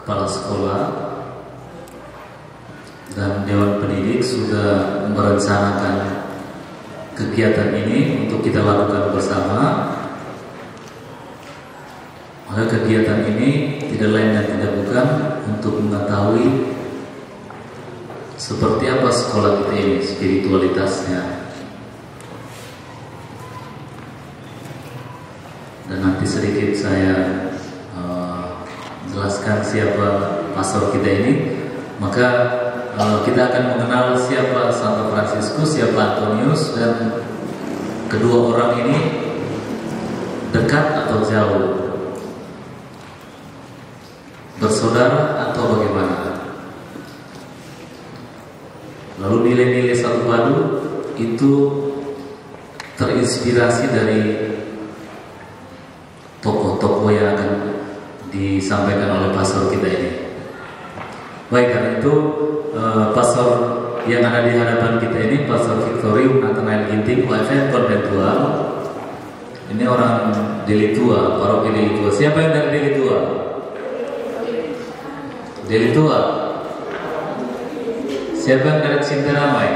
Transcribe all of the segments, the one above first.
kepala sekolah dan Dewan Pendidik sudah merencanakan kegiatan ini untuk kita lakukan bersama. Maka kegiatan ini tidak lain dan tidak bukan untuk mengetahui seperti apa sekolah kita ini, spiritualitasnya. Dan nanti sedikit saya jelaskan siapa pastor kita ini. Maka kita akan mengenal siapa Santo Fransiskus, siapa Antonius, dan kedua orang ini dekat atau jauh, bersaudara atau bagaimana. Lalu nilai-nilai satu padu itu terinspirasi dari tokoh-tokoh yang akan disampaikan oleh pastor kita ini. Baik, karena itu pastor yang ada di hadapan kita ini, Pastor Victorium Nathanael Ginting, OFM Konventual. Ini orang Deli Tua, paroki Deli Tua. Siapa yang dari Deli Tua? Deli Tua. Siapa yang dari Cintaramai?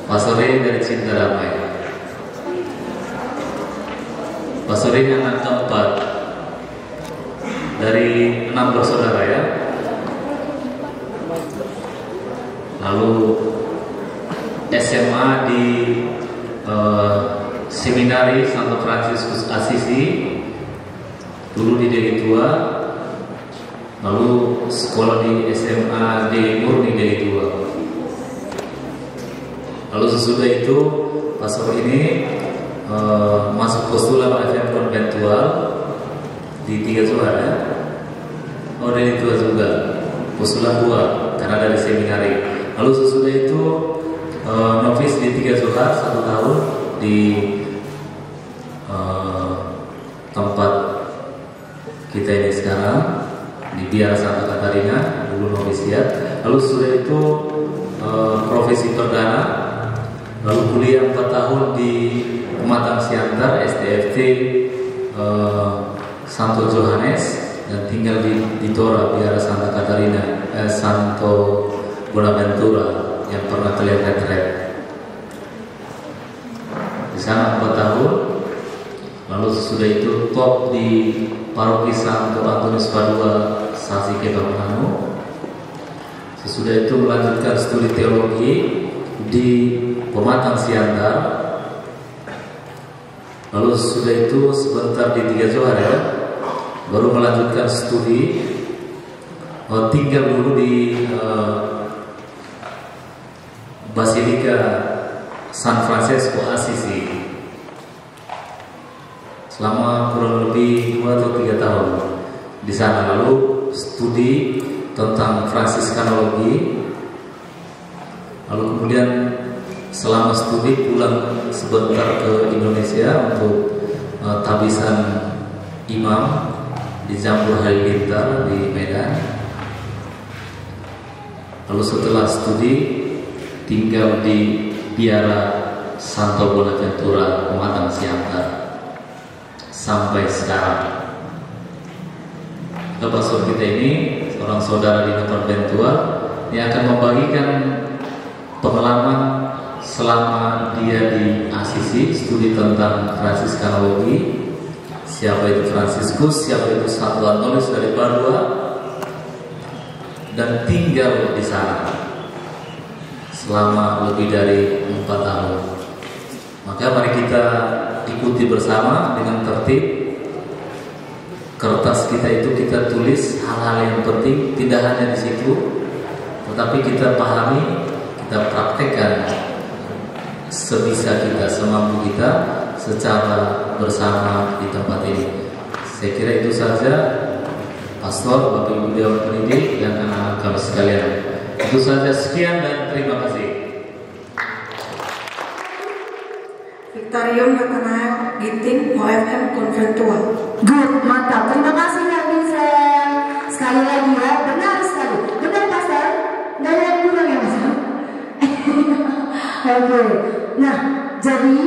Pastor ini dari Cintaramai. Pastor ini anak keempat dari 6 bersaudara ya. Lalu SMA di Seminari Santo Fransiskus Assisi, dulu di Deli Tua. Lalu sekolah di SMA di Murni Deli Tua. Lalu sesudah itu pastor ini masuk postulan OFM Konventual di Tiga Johar ya. Oh, Deli Tua juga, postulan 2 karena dari seminari. Lalu sesudah itu novis di Tiga Johar 1 tahun di tempat kita ini sekarang di Biara Santa Katarina, dulu novisiat. Lalu sesudah itu profesi perdana, lalu kuliah 4 tahun di Pematang Siantar SDFT Santo Johannes, dan tinggal di Tora Biara Santa Katarina Santo Bonaventura yang pernah kalian retret. Di sana 4 tahun. Lalu sesudah itu top di Paroki Santo Antonius Padua Sasi Kebangsaan. Sesudah itu melanjutkan studi teologi di Pematang Siantar. Lalu sesudah itu sebentar di Tiga Johar ya, baru melanjutkan studi. Tinggal dulu di Basilika San Francesco Assisi selama kurang lebih 2 atau 3 tahun di sana. Lalu studi tentang Fransiskanologi. Lalu kemudian selama studi pulang sebentar ke Indonesia untuk tabisan imam di Jambul Halilintar di Medan. Lalu setelah studi tinggal di Biara Santo Bonaventura Pematang Siantar sampai sekarang. Pastor kita ini seorang saudara di Konventual yang akan membagikan pengalaman selama dia di Assisi, studi tentang Fransiskanologi, siapa itu Fransiskus, siapa itu Santo Antonius dari Padua, dan tinggal di sana selama lebih dari 4 tahun. Maka mari kita ikuti bersama dengan tertib. Kertas kita itu kita tulis hal-hal yang penting, tidak hanya di situ, tetapi kita pahami, kita praktekkan sebisa kita, semampu kita, secara bersama di tempat ini. Saya kira itu saja, Pastor, Bapak Ibu Dewan Pendidik, dan anak-anak kami sekalian. Itu saja, sekian dan terima kasih. Victorium Nathanael Ginting, OFM Konventual. Good, mantap. Terima kasih ya Vincent. Sekali lagi ya, benar sekali. Benar Pastor? Nggak ada yang kurang ya Pastor? Oke. Nah, jadi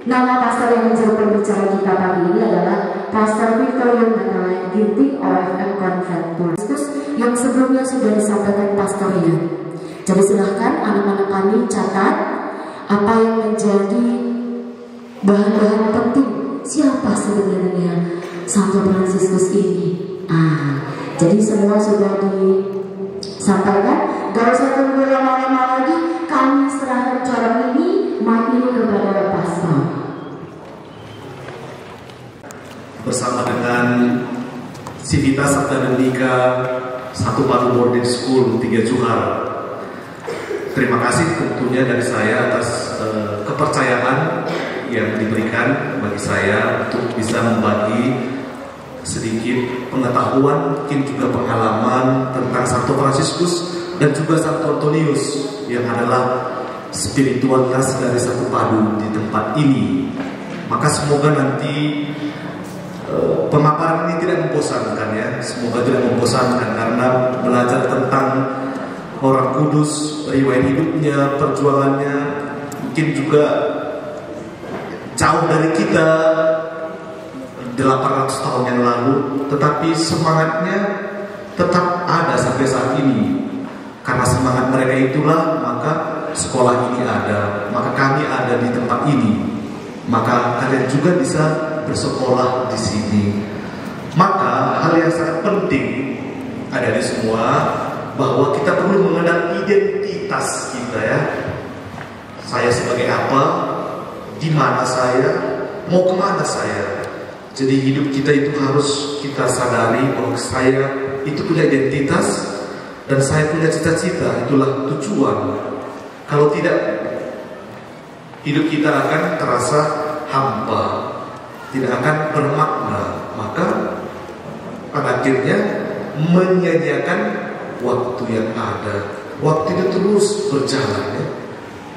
nama pastor yang menjadi pembicara kita pagi ini adalah Pastor Victorium Nathanael Ginting, OFM Konventual. Khusus yang sebelumnya sudah disampaikan Pastor Ian. Jadi silahkan anak-anak kami catat apa yang menjadi bahan-bahan penting. Siapa sebenarnya Santo Fransiskus ini? Jadi semua sudah disampaikan. Gak usah tunggu lama-lama lagi. Kami serahkan cara ini, mic ini kepada Pastor. Bersama dengan Civitas Akademika Satu Padu Boarding School 3 Johar. Terima kasih tentunya dari saya atas kepercayaan yang diberikan bagi saya untuk bisa membagi sedikit pengetahuan, mungkin juga pengalaman tentang Santo Fransiskus dan juga Santo Antonius yang adalah spiritualitas dari Satu Padu di tempat ini. Maka semoga nanti pemaparan ini tidak membosankan ya. Semoga tidak membosankan karena belajar tentang orang kudus, riwayat hidupnya, perjuangannya mungkin juga jauh dari kita 800 tahun yang lalu, tetapi semangatnya tetap ada sampai saat ini. Karena semangat mereka itulah maka sekolah ini ada, maka kami ada di tempat ini, maka kalian juga bisa bersekolah di sini. Maka hal yang sangat penting ada di semua bahwa kita perlu mengenal identitas kita ya. Saya sebagai apa, di mana saya, mau kemana saya. Jadi hidup kita itu harus kita sadari bahwa saya itu punya identitas dan saya punya cita-cita, itulah tujuan. Kalau tidak, hidup kita akan terasa hampa, tidak akan bermakna, maka pada akhirnya menyanyiakan waktu yang ada. Waktu itu terus berjalan ya.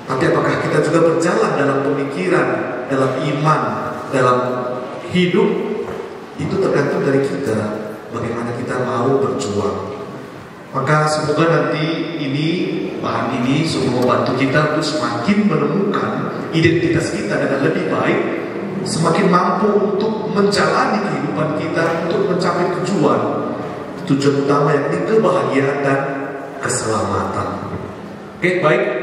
Tapi apakah kita juga berjalan dalam pemikiran, dalam iman, dalam hidup? Itu tergantung dari kita, bagaimana kita mau berjuang. Maka semoga nanti ini, bahan ini sungguh membantu kita untuk semakin menemukan identitas kita dengan lebih baik, semakin mampu untuk menjalani kehidupan kita, untuk mencapai tujuan utama yakni kebahagiaan dan keselamatan. Oke, baik.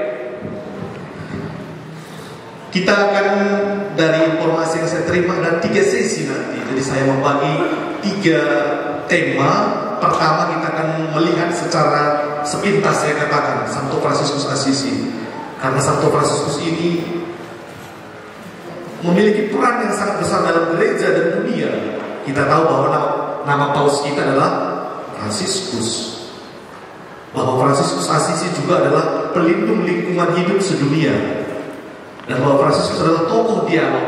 Kita akan dari informasi yang saya terima ada 3 sesi nanti. Jadi saya membagi 3 tema. Pertama kita akan melihat secara sepintas saya katakan Santo Fransiskus Assisi. Karena Santo Fransiskus ini memiliki peran yang sangat besar dalam gereja dan dunia. Kita tahu bahwa nama paus kita adalah Fransiskus. Bahwa Fransiskus Assisi juga adalah pelindung lingkungan hidup sedunia. Dan bahwa Fransiskus adalah tokoh dialog.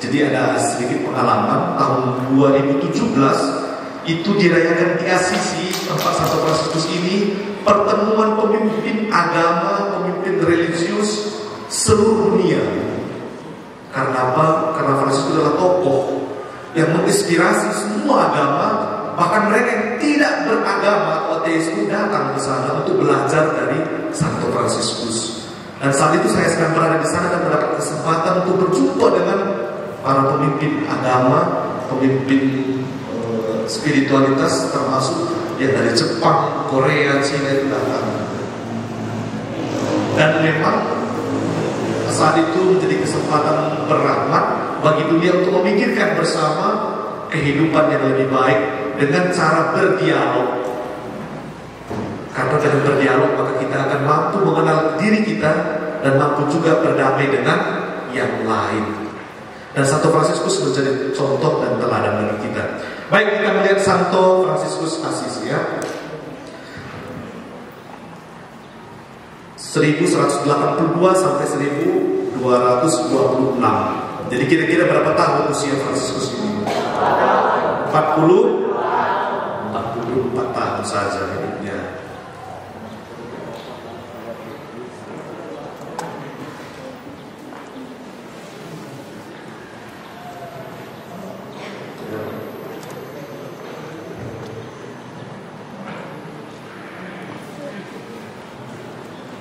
Jadi ada sedikit pengalaman tahun 2017 itu dirayakan di Assisi, tempat Santo Fransiskus ini, pertemuan pemimpin agama, pemimpin religius seluruh dunia. Karena apa? Karena Fransiskus adalah tokoh yang menginspirasi semua agama, bahkan mereka yang tidak beragama atau ateis pun datang ke sana untuk belajar dari Santo Fransiskus. Dan saat itu saya sedang berada di sana dan mendapat kesempatan untuk berjumpa dengan para pemimpin agama, pemimpin spiritualitas, termasuk yang dari Jepang, Korea, Cina itu datang. Dan memang saat itu menjadi kesempatan berrahmat bagi dunia untuk memikirkan bersama kehidupan yang lebih baik dengan cara berdialog. Karena dengan berdialog maka kita akan mampu mengenal diri kita dan mampu juga berdamai dengan yang lain. Dan Santo Fransiskus menjadi contoh dan teladan bagi kita. Baik, kita melihat Santo Fransiskus Assisi ya. 1182 sampai 1226. Jadi kira-kira berapa tahun usia Fransiskus ini? 44 tahun saja hidupnya.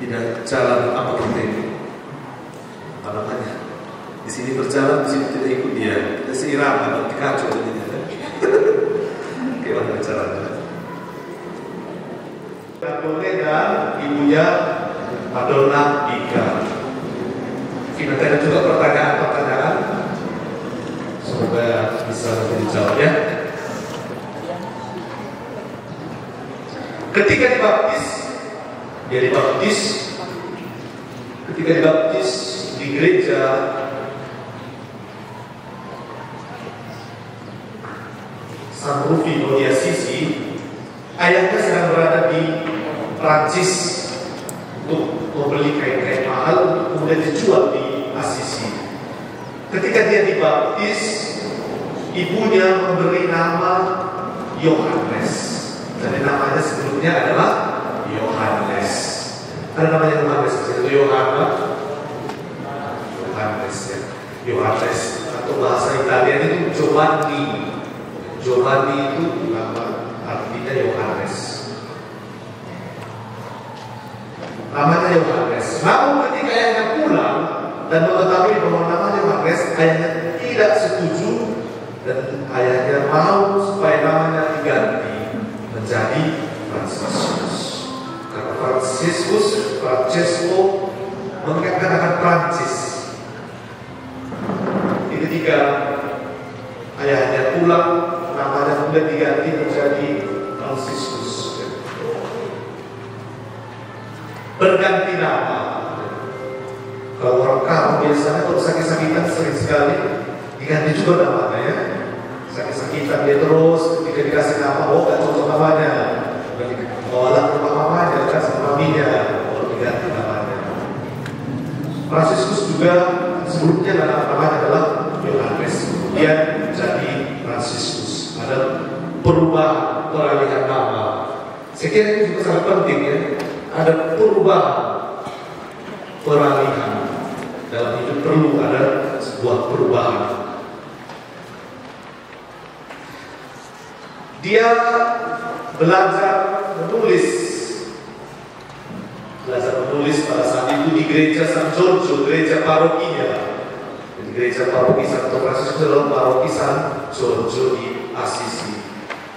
Tidak jalan apa penting? Apa namanya? Di sini berjalan, di sini tidak ikut dia. Kita seirama, berarti kacau jadinya. Gimana caranya? Nardone dan ibunya Madonna Ika. Kita ada juga pertanyaan-pertanyaan, semoga bisa dijawab ya. Ketika dibaptis di gereja San Rufino di Assisi, ayahnya sedang berada di Prancis untuk membeli kain-kain mahal untuk kemudian dijual di Assisi. Ketika dia dibaptis, ibunya memberi nama Yohanes. Jadi namanya sebelumnya adalah Yohanes. Ada namanya Yohanes, itu Yohanes ya. Yohanes atau bahasa Italia itu Giovanni. Giovanni itu nama artinya Yohanes. Namanya Yohanes. Namun ketika ayahnya pulang dan mengetahui bahwa namanya Yohanes, ayahnya tidak setuju dan ayahnya mau supaya namanya diganti menjadi Fransiskus. Karena Francesco mengingatkan akan Prancis. Ketika ayahnya pulang, namanya kemudian diganti menjadi Fransiskus. Berganti nama. Kalau orang kamu biasanya kalau sakit-sakitan sering sekali diganti juga namanya ya. Sakit-sakitan dia terus ketika dikasih nama, oh gak cocok namanya. Bawalah rumah mamanya, kan sama maminya, kalau diganti namanya. Fransiskus juga sebelumnya namanya adalah Yohanes, dia jadi Fransiskus. Ada perubahan peralihan nama. Saya kira ini juga sangat penting ya. Ada perubahan peralihan dalam hidup, perlu ada sebuah perubahan. Dia belajar menulis pada saat itu di gereja San Giorgio, gereja parokinya. Di gereja paroki Santo Fransiskus adalah paroki San Giorgio di Assisi.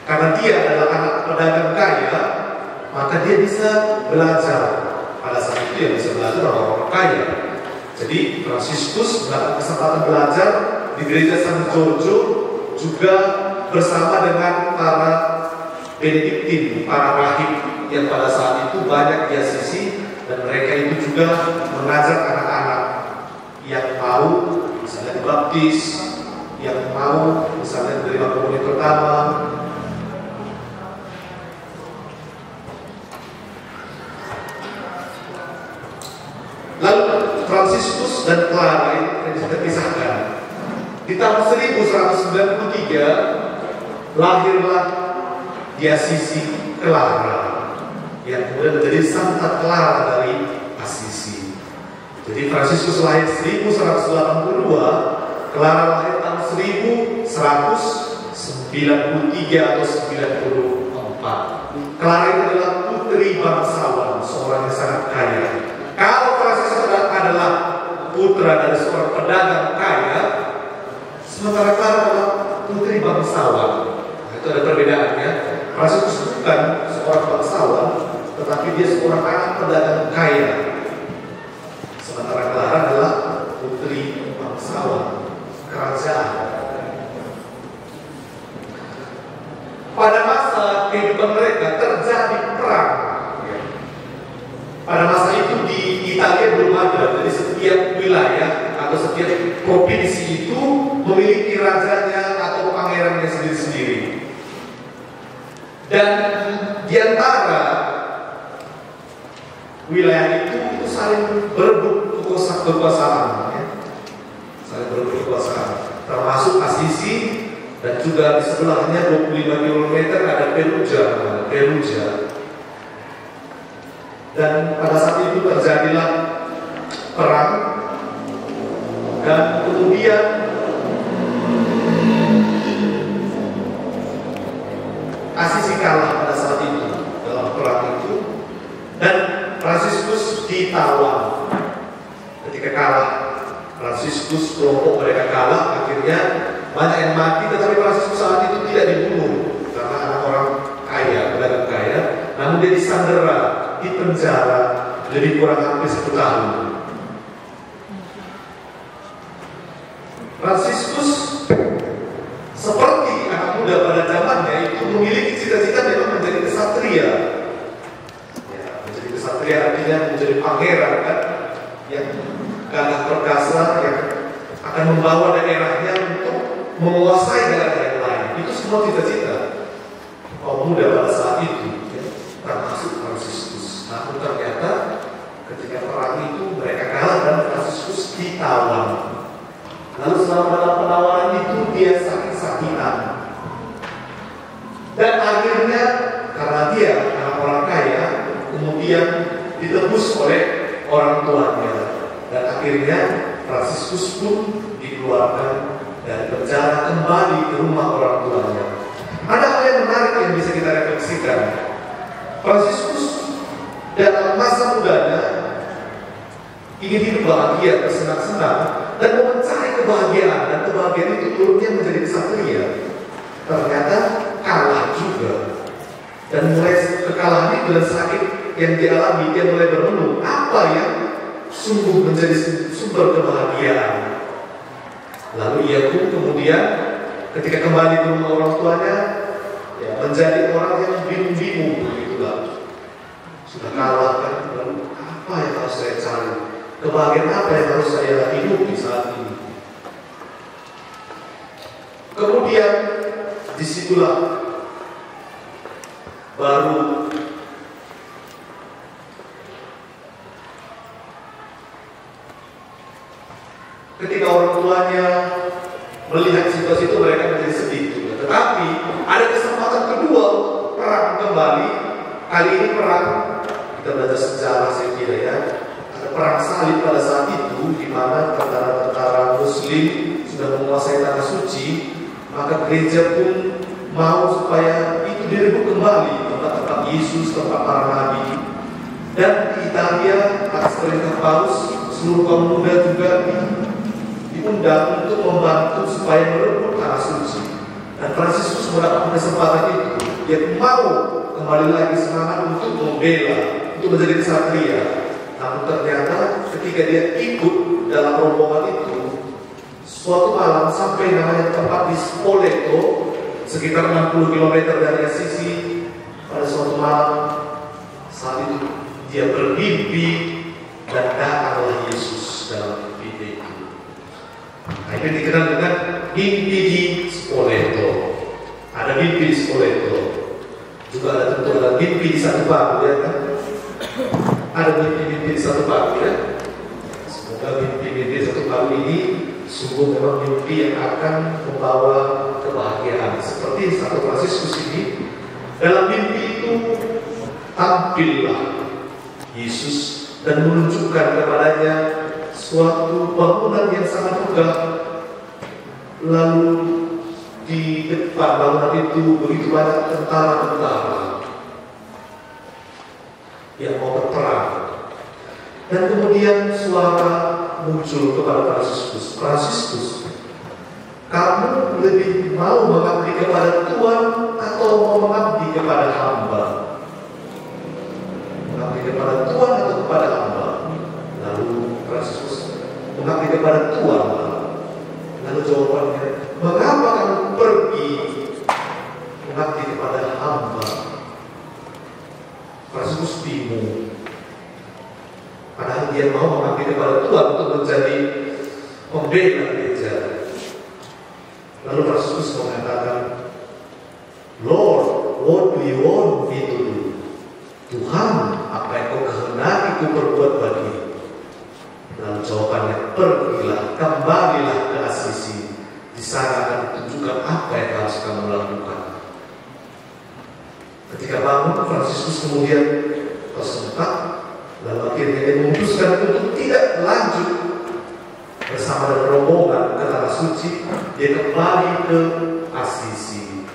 Karena dia adalah anak pedagang kaya, maka dia bisa belajar. Pada saat itu yang bisa belajar orang-orang kaya. Jadi Fransiskus mendapat kesempatan belajar di gereja San Giorgio juga bersama dengan para Benediktin, para rahib yang pada saat itu banyak di Assisi, dan mereka itu juga mengajar anak-anak yang mau misalnya dibaptis, yang mau misalnya menerima komunion pertama. Lalu Fransiskus dan Clara itu terpisahkan. Di tahun 1193 lahirlah di Assisi Clara, yang kemudian menjadi Santa Clara dari Assisi. Jadi Fransiskus lahir 1182, Clara lahir tahun 1193 atau 94. Clara itu adalah putri bangsawan, seorang yang sangat kaya. Kalau Fransiskus adalah putra dari seorang pedagang kaya, sementara Clara adalah putri bangsawan. Itu ada perbedaannya. Fransiskus bukan seorang bangsawan, tetapi dia seorang anak pedagang kaya. Sementara Clara adalah putri bangsawan kerajaan. Pada masa kehidupan mereka terjadi perang. Pada masa itu di Italia belum ada, jadi setiap wilayah atau setiap provinsi itu memiliki rajanya atau pangerannya sendiri-sendiri. Dan di antara wilayah itu saling berebut kekuasaan, ya. Saling berebut kekuasaan, termasuk Assisi, dan juga di sebelahnya 25 km ada Perugia. Dan pada saat itu terjadilah perang, dan kemudian Assisi kalah pada saat itu dalam perang itu, dan Fransiskus ditawan. Ketika kalah Fransiskus, kelompok mereka kalah, akhirnya banyak yang mati, tetapi Fransiskus saat itu tidak dibunuh karena anak orang kaya, pedagang kaya. Namun namun dia disandera, dipenjara lebih kurang hampir 1 tahun. Fransiskus seperti anak muda pada zamannya itu memiliki cita-cita memang menjadi kesatria. Ya, menjadi kesatria artinya menjadi pangeran kan, yang gagah perkasa, yang akan membawa daerahnya untuk menguasai daerah yang lain. Itu semua cita-cita kaum muda pada saat itu, ya, termasuk Fransiskus. Namun ternyata ketika perang itu mereka kalah dan Fransiskus ditawan. Lalu selama dalam penawaran itu dia sakit-sakitan. Dan akhirnya karena dia anak orang kaya, kemudian ditebus oleh orang tuanya. Dan akhirnya Fransiskus pun dikeluarkan dari penjara kembali ke rumah orang tuanya. Ada hal yang menarik yang bisa kita refleksikan. Fransiskus dalam masa mudanya ingin hidup bahagia, bersenang-senang, dan mau mencari kebahagiaan, dan kebahagiaan itu turunnya menjadi kesatria. Ternyata kalah juga, dan mulai kekalahan itu dan sakit yang dialami, dia mulai merenung apa yang sungguh menjadi sumber kebahagiaan. Lalu ia pun kemudian ketika kembali ke rumah orang tuanya, ya, menjadi orang yang bingung-bingung begitulah. Sudah kalah kan, lalu apa yang harus saya cari? Kebahagiaan apa yang harus saya hidupi saat ini? Kemudian disitulah baru ketika orang tuanya melihat situasi itu mereka menjadi sedih juga. Tetapi ada kesempatan kedua perang kembali. Kali ini perang, kita belajar sejarah saya kira ya. Perang salib pada saat itu, di mana tentara-tentara Muslim sudah menguasai tanah suci, maka gereja pun mau supaya itu direbut kembali tempat-tempat Yesus, tempat para nabi. Dan di Italia atas perintah Paus, seluruh kaum muda juga diundang untuk membantu supaya merebut tanah suci. Dan Fransiskus mendapat kesempatan itu, dia mau kembali lagi semangat untuk membela, untuk menjadi kesatria. Namun ternyata ketika dia ikut dalam rombongan itu, suatu malam sampai namanya tempat di Spoleto, sekitar 60 km dari Assisi. Pada suatu malam saat itu dia bermimpi dan datanglah Yesus dalam mimpi itu. Nah, ini dikenal dengan mimpi di Spoleto. Ada mimpi di Spoleto. Juga ada tentu ada mimpi di Satu Baku, ya kan? Ada mimpi-mimpi di Satu Baku, ya. Semoga mimpi-mimpi di Satu Baku ini sungguh memang mimpi yang akan membawa kebahagiaan. Seperti Santo Fransiskus ini, dalam mimpi itu tampillah Yesus dan menunjukkan kepadanya suatu bangunan yang sangat megah. Lalu di depan bangunan itu begitu banyak tentara-tentara yang mau berperang. Dan kemudian suara muncul kepada Fransiskus, Fransiskus, kamu lebih mau mengabdi kepada Tuhan atau mau mengabdi kepada hamba? Mengabdi kepada Tuhan atau kepada hamba? Lalu Fransiskus mengabdi kepada Tuhan. Lalu jawabannya, mengapa kamu pergi mengabdi kepada hamba? Fransiskus bingung. Padahal dia mau mengabdi kepada Tuhan untuk menjadi pembela gereja. Lalu Fransiskus mengatakan, Lord, what do you want me to do? Tuhan, apa yang kau kehendaki ku perbuat bagi? Lalu jawabannya, pergilah, kembalilah ke Assisi. Di sana akan tunjukkan apa yang harus kamu lakukan. Ketika bangun, Fransiskus kemudian tersentak, lalu akhirnya dia memutuskan untuk tidak lanjut bersama dengan rombongan ke tanah suci. Dia kembali ke Assisi.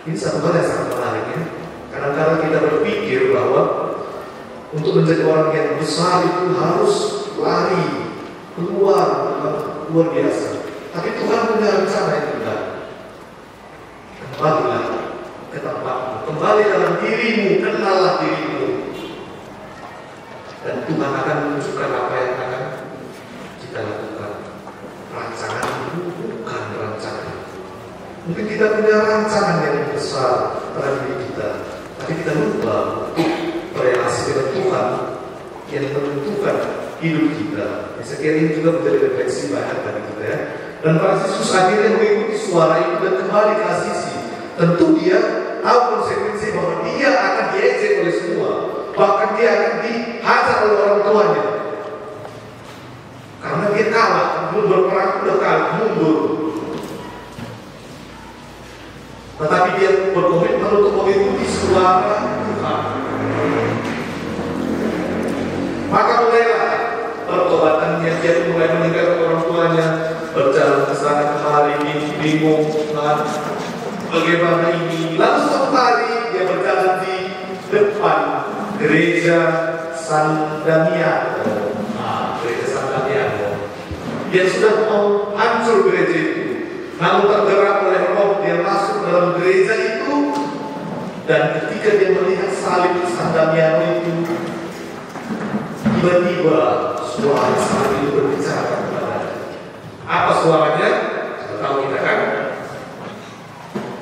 Ini satu hal yang sangat menarik, ya. Kadang-kadang kita berpikir bahwa untuk menjadi orang yang besar itu harus lari keluar, luar biasa. Tapi Tuhan punya rencana yang benar. Kembalilah ke tempatmu, kembali dalam dirimu, kenallah Mungkin kita punya rancangan yang besar pada diri kita, tapi kita lupa relasi dengan Tuhan yang menentukan hidup kita. Saya kira ini juga menjadi refleksi banyak bagi kita ya. Dan Fransiskus akhirnya mengikuti suara itu dan kembali ke Asisi. Tentu dia tahu konsekuensi bahwa dia akan diejek oleh semua, bahkan dia akan dihajar oleh orang tuanya. Karena dia kalah, belum berperang, udah kalah, mundur. Tetapi dia berkomitmen untuk mengikuti suara Tuhan. Maka mulailah pertobatannya, dia mulai meninggalkan orang tuanya, berjalan ke sana kemari, bingung, bagaimana ini. Lalu suatu hari dia berjalan di depan gereja San Damiano. Gereja San Damiano. Dia sudah mau hancur gereja itu. Namun tergerak oleh roh, dia masuk dalam gereja itu. Dan ketika dia melihat salib San Damiano itu, tiba-tiba suara salib itu berbicara kepadanya. Apa suaranya? Sudah tahu kita kan?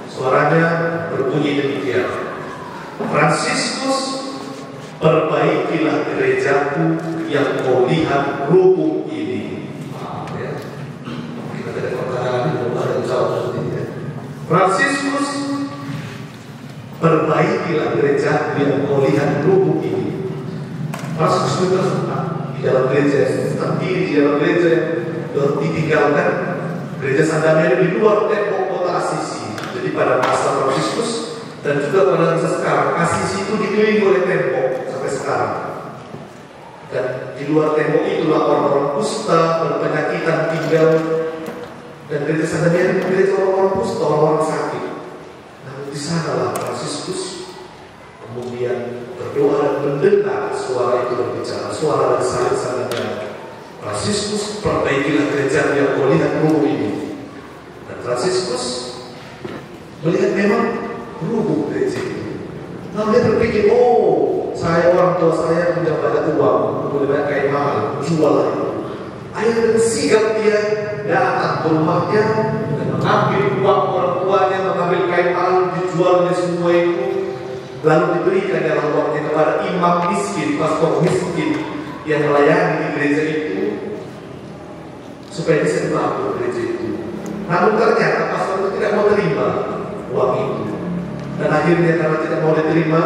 Suaranya berbunyi demikian. Fransiskus, perbaikilah gerejaku yang kau lihat rubuh ini. Kita tidak perkataan belum ada jawab seperti ini. Fransiskus, perbaikilah gerejaku yang kau lihat rubuh ini. Fransiskus juga di dalam gereja, terdiri di dalam gereja yang ditinggalkan, gereja San Damiano di luar tembok kota Asisi. Jadi pada masa Fransiskus dan juga pada masa sekarang, Asisi itu dikelilingi oleh tembok sampai sekarang. Dan di luar tembok itulah orang-orang kusta, berpenyakitan tinggal. Dan gereja San Damiano itu gereja orang-orang kusta, orang-orang sakit. Namun di sanalah Fransiskus kemudian berdoa dan mendengar suara itu berbicara, suara dari salib San Damiano. Fransiskus, perbaikilah gereja yang kau lihat rubuh ini. Dan Fransiskus melihat memang rubuh gereja itu. Lalu dia berpikir, oh, saya orang tua saya punya banyak uang, punya banyak kain mahal, jual itu. Ayo dengan sigap dia datang ke rumahnya dan mengambil uang orang tuanya, mengambil kain mahal, dijualnya semua itu, lalu diberikan dalam uangnya kepada imam miskin, pastor miskin yang melayani di gereja itu, supaya bisa dibantu gereja itu. Namun ternyata pastor itu tidak mau terima uang itu. Dan akhirnya karena tidak mau diterima,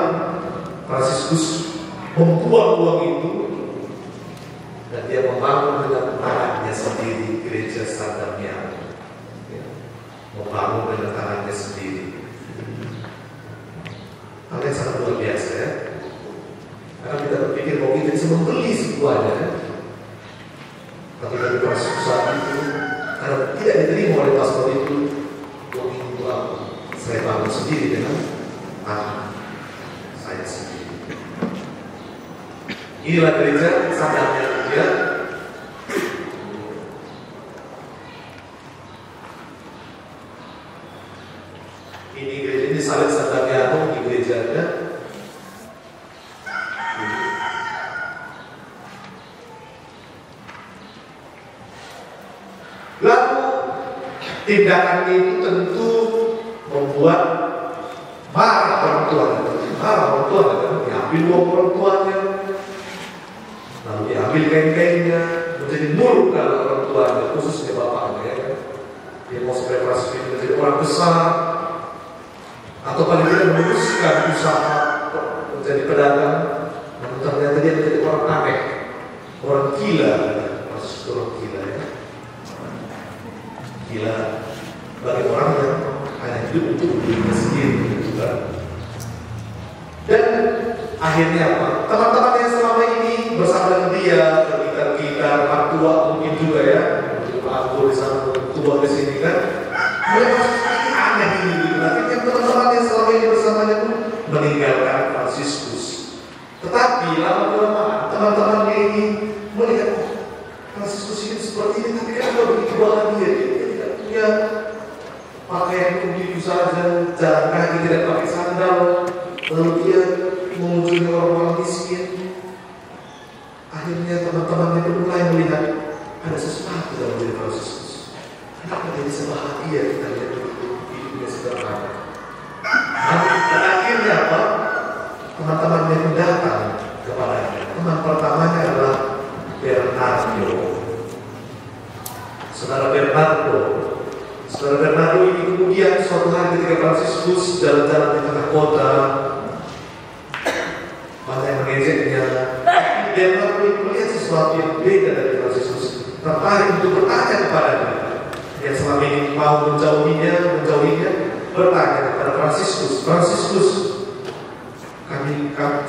Fransiskus membuang uang itu dan dia membangun dengan tangannya sendiri gereja San Damiano. Membangun dengan tangannya sendiri. Hal yang sangat luar biasa ya. Karena kita berpikir bahwa kita bisa membeli semuanya. Tapi dari Fransiskus saat itu, karena tidak diterima oleh pastor itu, uang itu apa? Saya bangun sendiri dengan tangan saya sendiri. Inilah gereja San Damiano ya. Ini gereja, ini salib San Damiano di gerejanya. Lalu tindakan itu tentu membuat marah orang tuanya, kan? Diambil uang orang tuanya, lalu diambil kain-kainnya, menjadi muruk kalau orang tuanya, khususnya bapaknya ya. Dia mau supaya Fransiskus menjadi orang besar, atau paling tidak meneruskan usaha menjadi pedagang, namun ternyata dia menjadi orang aneh, orang gila, Fransiskus orang gila ya. Gila bagi orang yang hanya hidup untuk dirinya sendiri juga. Dan akhirnya apa? Teman-teman yang selama ini bersama dengan dia bergitar-gitar, Pak tua mungkin juga ya, Pak Anggur di sana, tua di sini kan, mereka aneh ini. Akhirnya teman-teman yang selama ini bersamanya pun meninggalkan Fransiskus. Tetapi lama-lama teman-temannya ini melihat, oh, Fransiskus ini seperti ini, tapi kenapa begitu bahagia dia? Dia pakaian begitu saja, jalan kaki tidak pakai sandal, lalu dia mengunjungi orang-orang miskin. Akhirnya teman-temannya pun mulai melihat ada sesuatu dalam diri Fransiskus. Kenapa dia bisa bahagia kita lihat begitu teman-temannya pun datang kepadanya. Teman pertamanya adalah Bernardo. Saudara Bernardo ini kemudian suatu hari ketika Fransiskus jalan-jalan di tengah kota, banyak yang mengejeknya. Bernardo itu melihat sesuatu yang beda dari Fransiskus, tertarik untuk bertanya kepadanya. Yang selama ini mau menjauhinya, bertanya kepada Fransiskus,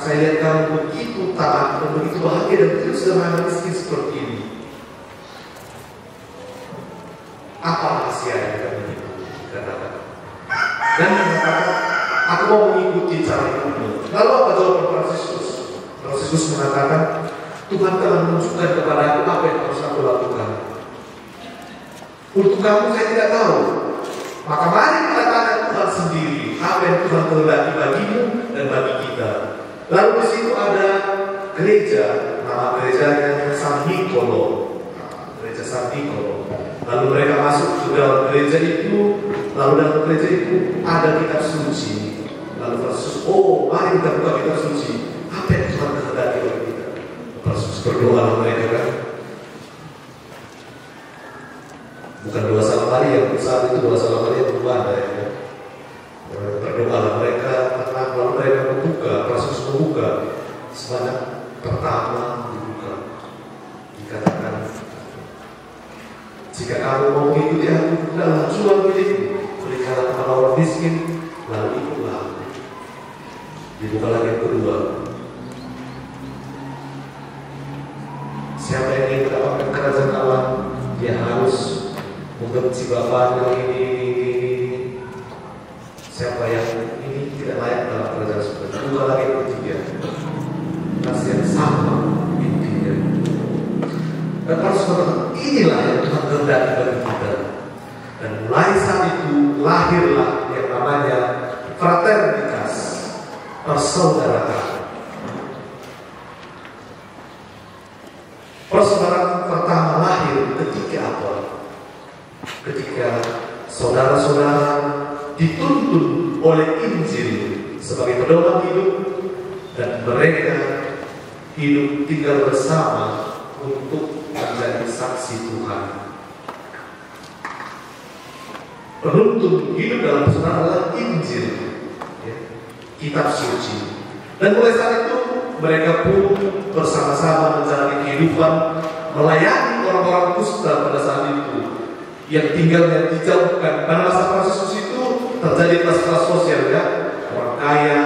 saya lihat kamu begitu taat dan begitu bahagia dan begitu sederhana miskin seperti ini. Apa rahasianya kamu itu? Katakan. Dan mengatakan, aku mau mengikuti cara hidupmu. Lalu apa jawaban Fransiskus? Fransiskus mengatakan, Tuhan telah menunjukkan kepada aku apa yang harus aku lakukan. Untuk kamu saya tidak tahu. Maka mari kita tanya Tuhan sendiri apa yang Tuhan kehendaki bagimu dan bagi kita. Lalu di situ ada gereja, nama gerejanya San Nicolo, gereja San Nicolo. Lalu mereka masuk ke dalam gereja itu, lalu dalam gereja itu ada kitab suci. Lalu Fransiskus, mari kita buka kitab suci. Apa yang Tuhan kehendaki bagi kita? Fransiskus berdoa mereka kan. Bukan doa Salam Maria, saat itu doa Salam Maria belum ada ya. Berdoalah mereka, lalu mereka membuka, Fransiskus membuka. Sebanyak pertama dibuka, dikatakan, jika kamu mau mengikuti aku, hendaklah jual milikmu, berikanlah kepada orang miskin, lalu ikutlah aku. Dibuka lagi yang kedua. Siapa yang ingin mendapatkan kerajaan Allah, dia harus membenci bapaknya ini. Siapa yang ini tidak layak dalam kerajaan surga. Bukan lagi yang ketiga. Kasih yang sama intinya. Dan harus mengatakan inilah yang Tuhan kehendaki bagi kita. Dan mulai saat itu lahirlah yang namanya fraternitas, persaudaraan. Persaudaraan pertama lahir ketika apa? Ketika saudara-saudara dituntun oleh Injil sebagai pedoman hidup dan mereka hidup tinggal bersama untuk menjadi saksi Tuhan. Penuntun hidup dalam persaudaraan adalah Injil, ya, kitab suci. Dan mulai saat itu mereka pun bersama-sama menjalani kehidupan melayani orang-orang kusta pada saat itu yang tinggalnya dijauhkan. Pada masa Fransiskus itu terjadi kelas-kelas sosial ya, orang kaya,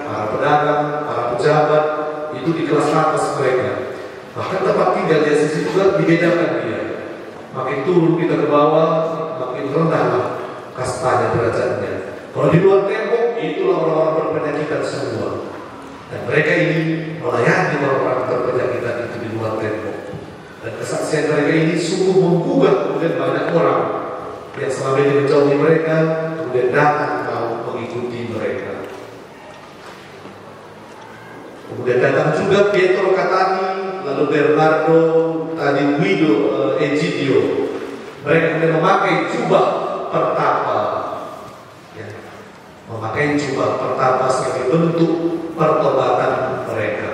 para pedagang, para pejabat itu di kelas atas mereka. Bahkan tempat tinggal di sisi juga dibedakan dia. Makin turun kita ke bawah, makin rendahlah kastanya derajatnya. Kalau di luar tembok itulah orang-orang berpenyakitan semua. Dan mereka ini melayani orang-orang berpenyakitan itu di luar tembok. Dan kesaksian mereka ini sungguh menggugah kemudian banyak orang yang selama ini menjauhi mereka kemudian datang mau mengikuti mereka. Kemudian datang juga Pietro Catani, lalu Bernardo, tadi Guido Egidio. Mereka kemudian memakai jubah pertapa, ya, memakai jubah pertapa sebagai bentuk pertobatan mereka.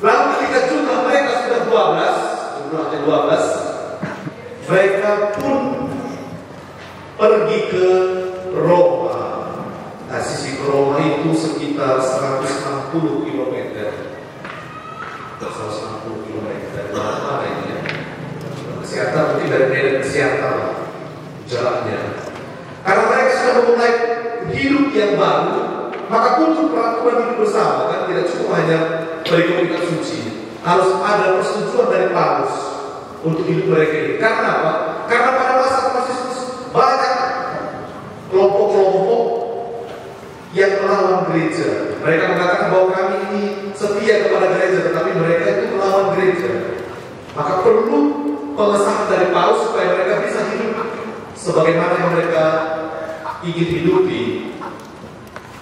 Lalu ketika jumlah mereka sudah 12, jumlahnya 12, mereka pun pergi ke Roma. Nah, sisi ke Roma itu sekitar 160 km. 160 km dari mana ini ya? Kesehatan mungkin dari Medan ke Seattle jaraknya. Karena mereka sudah memulai hidup yang baru, maka untuk peraturan hidup bersama kan tidak cukup hanya berikut kitab suci, harus ada persetujuan dari Paus untuk hidup mereka ini. Karena apa? Karena pada masa Fransiskus banyak kelompok-kelompok yang melawan gereja. Mereka mengatakan bahwa kami ini setia kepada gereja, tetapi mereka itu melawan gereja. Maka perlu pengesahan dari Paus supaya mereka bisa hidup sebagaimana yang mereka ingin hidupi.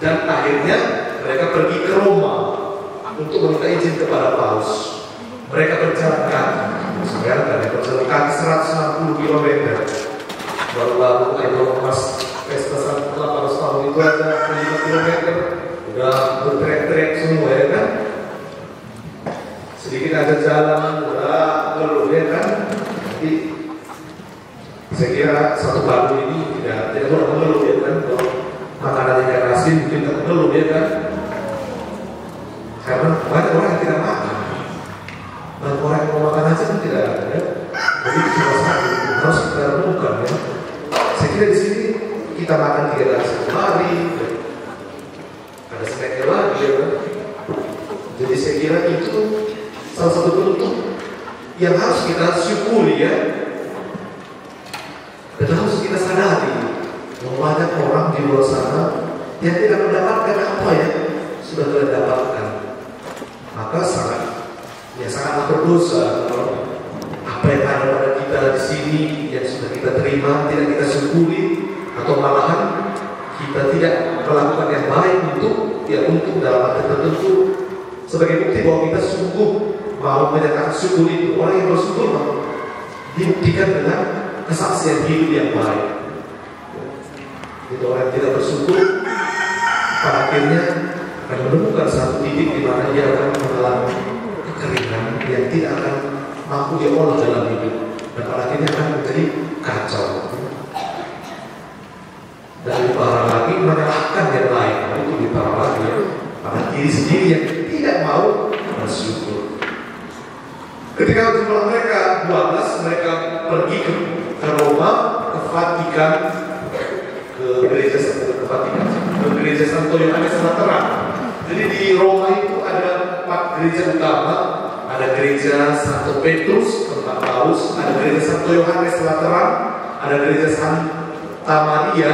Dan akhirnya mereka pergi ke Roma untuk meminta izin kepada Paus. Mereka berjalan kaki, sebenarnya berjalan kaki 160 km. Baru-baru Edo Mas pesta 800 tahun waktu ada 5 kilometer udah berteriak-teriak semua ya kan. Sedikit ada jalan udah ngeluh ya kan. Jadi saya kira satu baru ini tidak boleh mengeluh ya kan. Kalau makanan ikan asin mungkin tidak mengeluh ya kan. Karena banyak orang yang tidak makan. Banyak orang yang mau makan aja kan tidak ada ya. Jadi cuma satu harus kita renungkan ya. Saya kira di sini kita makan 3 kali satu hari, ada snacknya lagi ya kan. Jadi saya kira itu salah satu bentuk yang harus kita syukuri ya. Dan harus kita sadari bahwa banyak orang di luar sana yang tidak mendapatkan apa ya sudah kita dapatkan. Maka sangatlah berdosa kalau apa yang ada pada kita di sini yang sudah kita terima tidak kita syukuri, atau malahan kita tidak melakukan yang baik untuk dalam arti tertentu sebagai bukti bahwa kita sungguh mau menyatakan syukur itu. Orang yang bersyukur dibuktikan dengan kesaksian hidup yang baik. Itu orang yang tidak bersyukur pada akhirnya akan menemukan satu titik di mana dia akan mengalami kekeringan yang tidak akan mampu diolah dalam hidup, dan pada akhirnya akan menjadi kacau. Dan lebih parah lagi menyalahkan yang lain. Itu lebih parah lagi pada diri sendiri yang tidak mau bersyukur. Ketika jumlah mereka 12, mereka pergi ke Roma, ke Vatikan, ke gereja Santo Yohanes Lateran. Jadi di Roma itu ada 4 gereja utama. Ada gereja Santo Petrus tempat Paus, ada gereja Santo Yohanes Lateran, ada gereja Santa Maria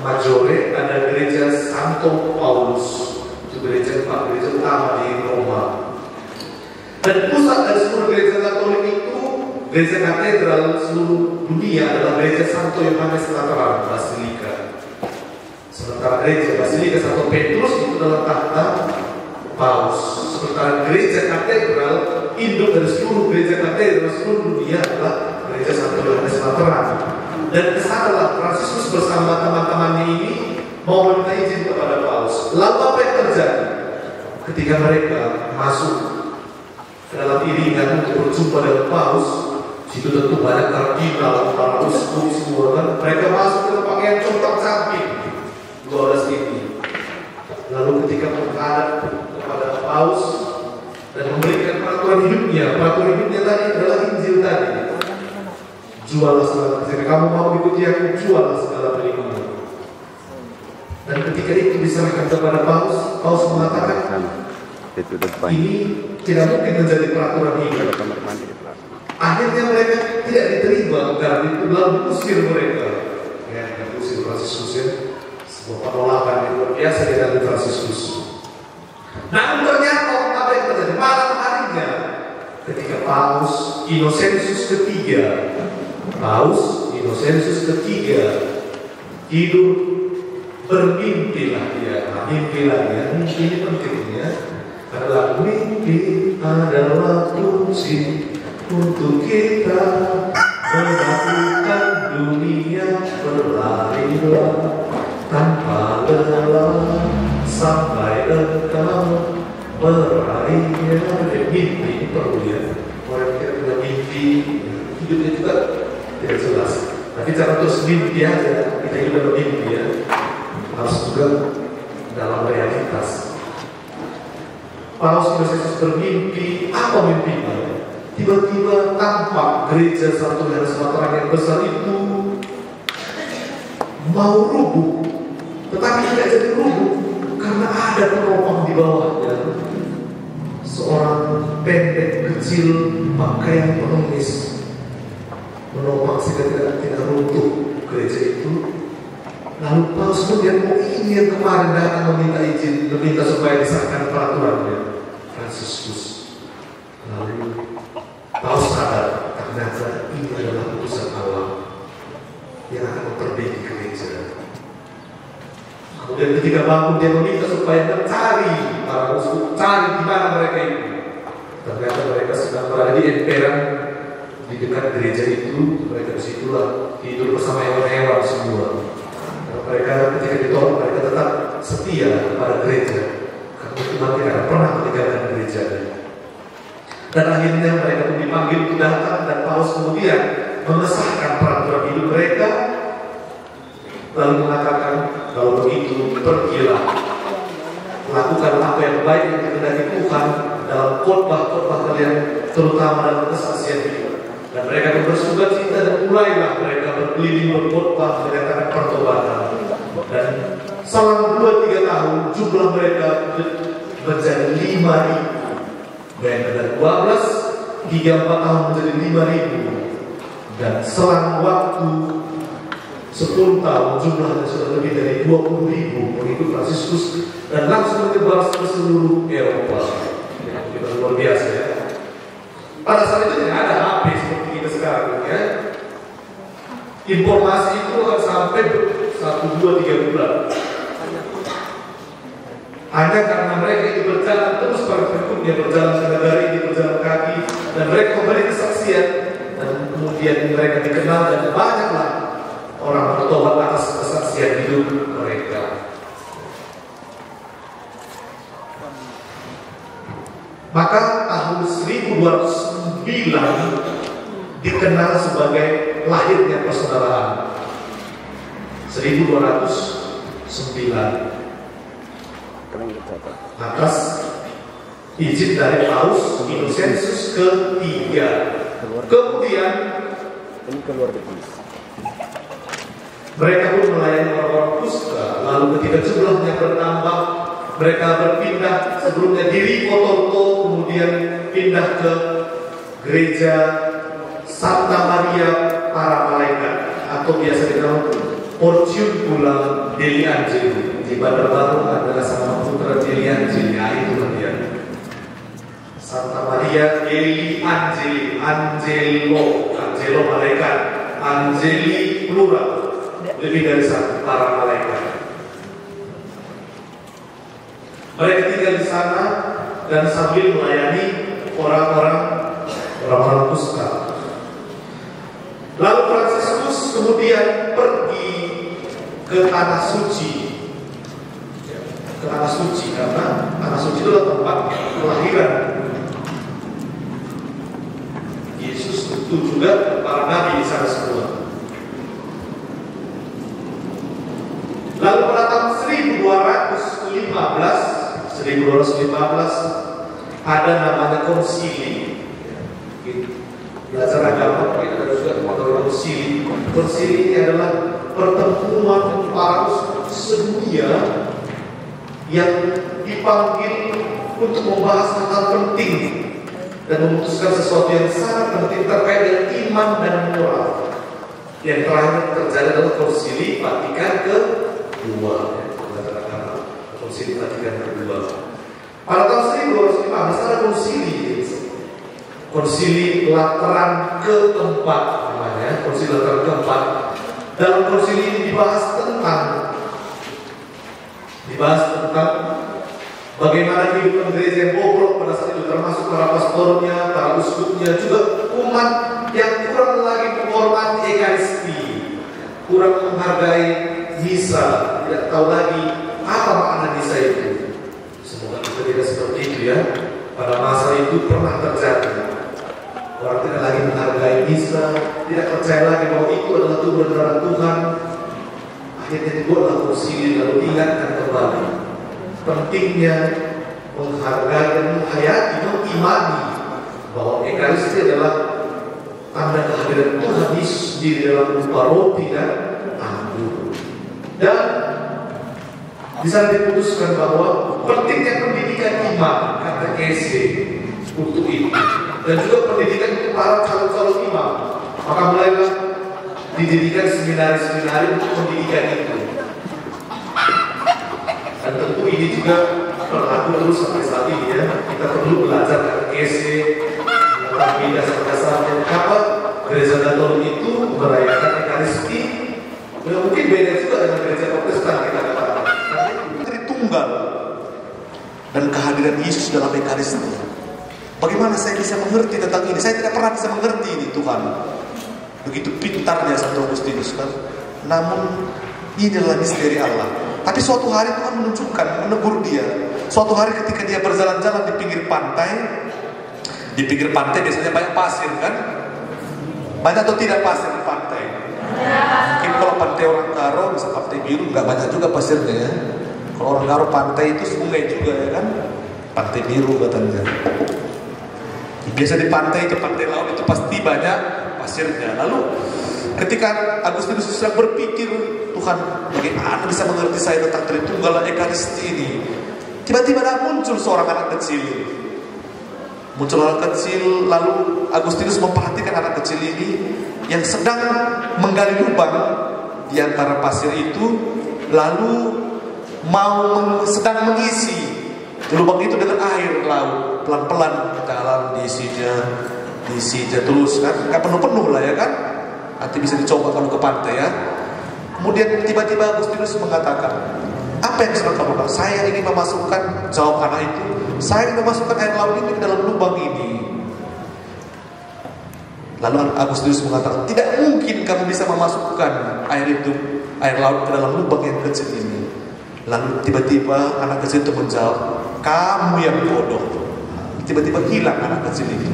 Maggiore, ada gereja Santo Paulus. Itu gereja 4 gereja utama di Roma. Dan pusat dari seluruh gereja Katolik itu, gereja katedral seluruh dunia adalah gereja Santo Yohanes Lateran, Basilika. Sementara gereja Basilika Santo Petrus itu adalah tahta Paus. Sementara gereja katedral, induk dari seluruh gereja katedral seluruh dunia adalah gereja Santo Yohanes Lateran. Dan kesadaran Fransiskus bersama teman-temannya ini mau meminta izin kepada Paus. Lalu apa yang terjadi? Ketika mereka masuk ke dalam iringan untuk berjumpa dengan Paus, situ tentu banyak kardinal, para uskup semua kan. Mereka masuk ke pakaian congkak samping 12 ini. Lalu ketika menghadap kepada Paus dan memberikan peraturan hidupnya tadi adalah Injil tadi. Juallah segala milikmu. Kamu mau ikuti aku, juallah segala milikmu. Dan ketika itu diserahkan kepada Paus, Paus mengatakan ini tidak mungkin menjadi peraturan hidup. Akhirnya mereka tidak diterima karena itu lalu diusir mereka. Ya, diusir Fransiskus ya. Sebuah penolakan yang luar biasa di dalam Fransiskus. Namun ternyata apa yang terjadi malam harinya ketika Paus Innocentius ketiga hidup bermimpilah dia. Mimpi ini pentingnya adalah mimpi adalah kunci untuk kita menaklukkan dunia. Berlarilah tanpa lelah sampai engkau meraihnya. Mimpi perlu ya. Orang kita punya mimpi, hidupnya juga tidak jelas. Tapi cara terus mimpi aja, kita juga bermimpi ya. Harus juga dalam realitas. Paus Innocentius bermimpi, apa mimpinya? Tiba-tiba tampak gereja Santo Yohanes Lateran yang besar itu mau rubuh, tetapi tidak jadi rubuh karena ada penopang di bawahnya. Seorang pendek kecil pakaian pengemis menopang sehingga tidak runtuh gereja itu. Lalu Paus kemudian ini yang kemarin datang meminta supaya disahkan peraturannya, Fransiskus. Lalu Paus sadar ternyata ini adalah putusan Allah yang akan memperbaiki gereja. Kemudian ketika bangun dia meminta supaya mencari para uskup, cari di mana mereka itu. Ternyata mereka sedang berada di emperan di dekat gereja itu. Mereka disitulah hidup bersama hewan-hewan semua. mereka ketika ditolak mereka tetap setia kepada gereja. Karena Tuhan tidak akan pernah meninggalkan gerejanya. Dan akhirnya mereka pun dipanggil untuk datang, dan Paulus kemudian mengesahkan peraturan hidup mereka, lalu mengatakan, kalau begitu pergilah, lakukan apa yang baik yang dikehendaki Tuhan dalam khotbah-khotbah kalian, terutama dalam kesaksian hidup. Dan mereka pun bersukacita, dan mulailah mereka berkeliling berkhotbah menyatakan pertobatan. Dan selama 2-3 tahun jumlah mereka menjadi 5.000. Dan dari 12 hingga 4 tahun menjadi 5.000. Dan selang waktu 10 tahun jumlahnya sudah lebih dari 20.000 pengikut Fransiskus, dan langsung menyebar ke seluruh Eropa. Itu luar biasa ya. Pada saat itu tidak ada HP seperti kita sekarang ya. Informasi itu akan sampai 1, 2, 3 bulan. Hanya karena mereka itu berjalan terus pada pengikutnya, berjalan ke negara ini, berjalan kaki, dan mereka memberi kesaksian, dan kemudian mereka dikenal, dan banyaklah orang bertobat atas kesaksian hidup mereka. Maka tahun 1209 dikenal sebagai lahirnya persaudaraan. 1209 atas izin dari Paus Innocentius ketiga. Kemudian mereka pun melayani orang-orang kusta. Lalu ketika jumlahnya bertambah, mereka berpindah, sebelumnya di Ripotorto, kemudian pindah ke gereja Santa Maria para Malaikat, atau biasa dikenal Porciuncula degli Angeli. Di Bandar Baru adalah sama putra degli Angeli. Nah, itulah dia, Santa Maria degli Angeli. Angelo malaikat, Angeli plural, lebih dari satu, para malaikat. Mereka tinggal di sana dan sambil melayani orang-orang kusta. Lalu Fransiskus kemudian pergi ke Tanah Suci. Ke Tanah Suci karena Tanah Suci itu adalah tempat kelahiran Yesus, itu juga para nabi di sana semua. Lalu pada tahun 1215 ada namanya konsili. Belajar agama kita juga mengenal konsili. Konsili ini adalah pertemuan para sedunia yang dipanggil untuk membahas hal penting dan memutuskan sesuatu yang sangat penting terkait dengan iman dan moral. Yang terakhir terjadi adalah Konsili Vatikan kedua. Konsili Vatikan kedua. Pada tahun 1215 ada konsili Lateran keempat namanya, konsili Lateran keempat. Dalam konsili ini dibahas tentang bagaimana kehidupan gereja yang bobrok pada saat itu, termasuk para pastornya, para uskupnya, juga umat yang kurang lagi menghormati Ekaristi, kurang menghargai misa, tidak tahu lagi apa makna misa itu. Semoga kita tidak seperti itu ya. Pada masa itu pernah terjadi. Orang tidak lagi menghargai misa, tidak percaya lagi bahwa itu adalah tubuh dan darah Tuhan. Akhirnya dibuatlah konsili, lalu diingatkan kembali pentingnya menghargai dan menghayati, mengimani bahwa Ekaristi adalah tanda kehadiran Tuhan Yesus di dalam berupa roti dan anggur. Dan di sana diputuskan bahwa pentingnya pendidikan iman, katekese untuk itu, dan juga pendidikan untuk para calon-calon imam. Maka mulailah didirikan seminari-seminari untuk pendidikan itu. Dan tentu ini juga berlaku terus sampai saat ini ya. Kita perlu belajar katekese, tetapi dasar-dasarnya apa gereja Katolik itu merayakan Ekaristi. Mungkin beda juga dengan gereja Protestan kita katakan. Tritunggal dan kehadiran Yesus dalam Ekaristi. Bagaimana saya bisa mengerti tentang ini? Saya tidak pernah bisa mengerti ini Tuhan. Begitu pintarnya Santo Agustinus kan. Namun Ini adalah misteri Allah. Tapi suatu hari Tuhan menunjukkan, menegur dia. Suatu hari ketika dia berjalan-jalan di pinggir pantai biasanya banyak pasir kan? Banyak atau tidak pasir di pantai? Mungkin kalau pantai orang Karo, bisa pantai biru, nggak banyak juga pasirnya ya. Kalau orang Karo pantai itu sungai juga ya kan? Pantai biru katanya. Biasa di pantai itu pantai laut itu pasti banyak pasirnya. Lalu ketika Agustinus sedang berpikir, Tuhan bagaimana bisa mengerti saya tentang Tritunggal Ekaristi ini, tiba-tiba muncul seorang anak kecil. Lalu Agustinus memperhatikan anak kecil ini yang sedang menggali lubang di antara pasir itu, lalu sedang mengisi lubang itu dengan air laut. Pelan-pelan kita alam diisinya terus kan, nggak penuh-penuh lah ya kan. Nanti bisa dicoba kalau ke pantai ya. Kemudian tiba-tiba Agustinus mengatakan, apa yang sedang kamu lakukan? Saya ingin memasukkan, jawab anak itu, saya ingin memasukkan air laut ini ke dalam lubang ini. Lalu Agustinus mengatakan, tidak mungkin kamu bisa memasukkan air laut ke dalam lubang yang kecil ini. Lalu tiba-tiba anak kecil itu menjawab, kamu yang bodoh. Tiba-tiba hilang anak kecil itu.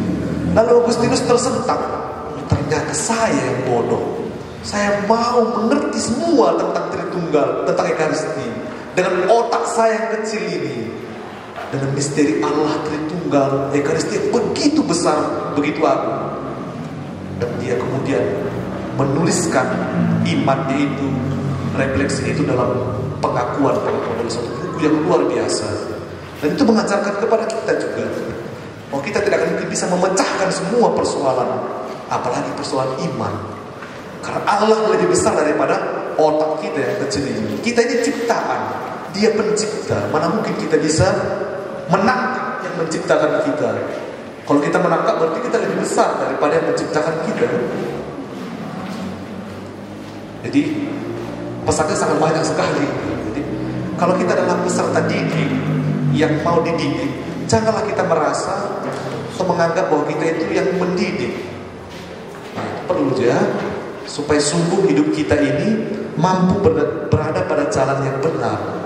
Lalu Agustinus tersentak, ternyata saya yang bodoh. Saya mau mengerti semua tentang Tritunggal, tentang Ekaristi, dengan otak saya yang kecil ini, dengan misteri Allah Tritunggal Ekaristi yang begitu besar, begitu agung. Dan dia kemudian menuliskan imannya itu, refleksi itu dalam pengakuan dalam satu buku yang luar biasa. Dan itu mengajarkan kepada kita juga bahwa kita tidak akan mungkin bisa memecahkan semua persoalan, apalagi persoalan iman, karena Allah lebih besar daripada otak kita yang kecil ini. Kita ini ciptaan, Dia pencipta. Mana mungkin kita bisa menangkap yang menciptakan kita. Kalau kita menangkap berarti kita lebih besar daripada yang menciptakan kita. Jadi pesannya sangat banyak sekali. Jadi kalau kita adalah peserta didik yang mau dididik, janganlah kita merasa atau menganggap bahwa kita itu yang mendidik. Perlu ya, supaya sungguh hidup kita ini mampu berada pada jalan yang benar.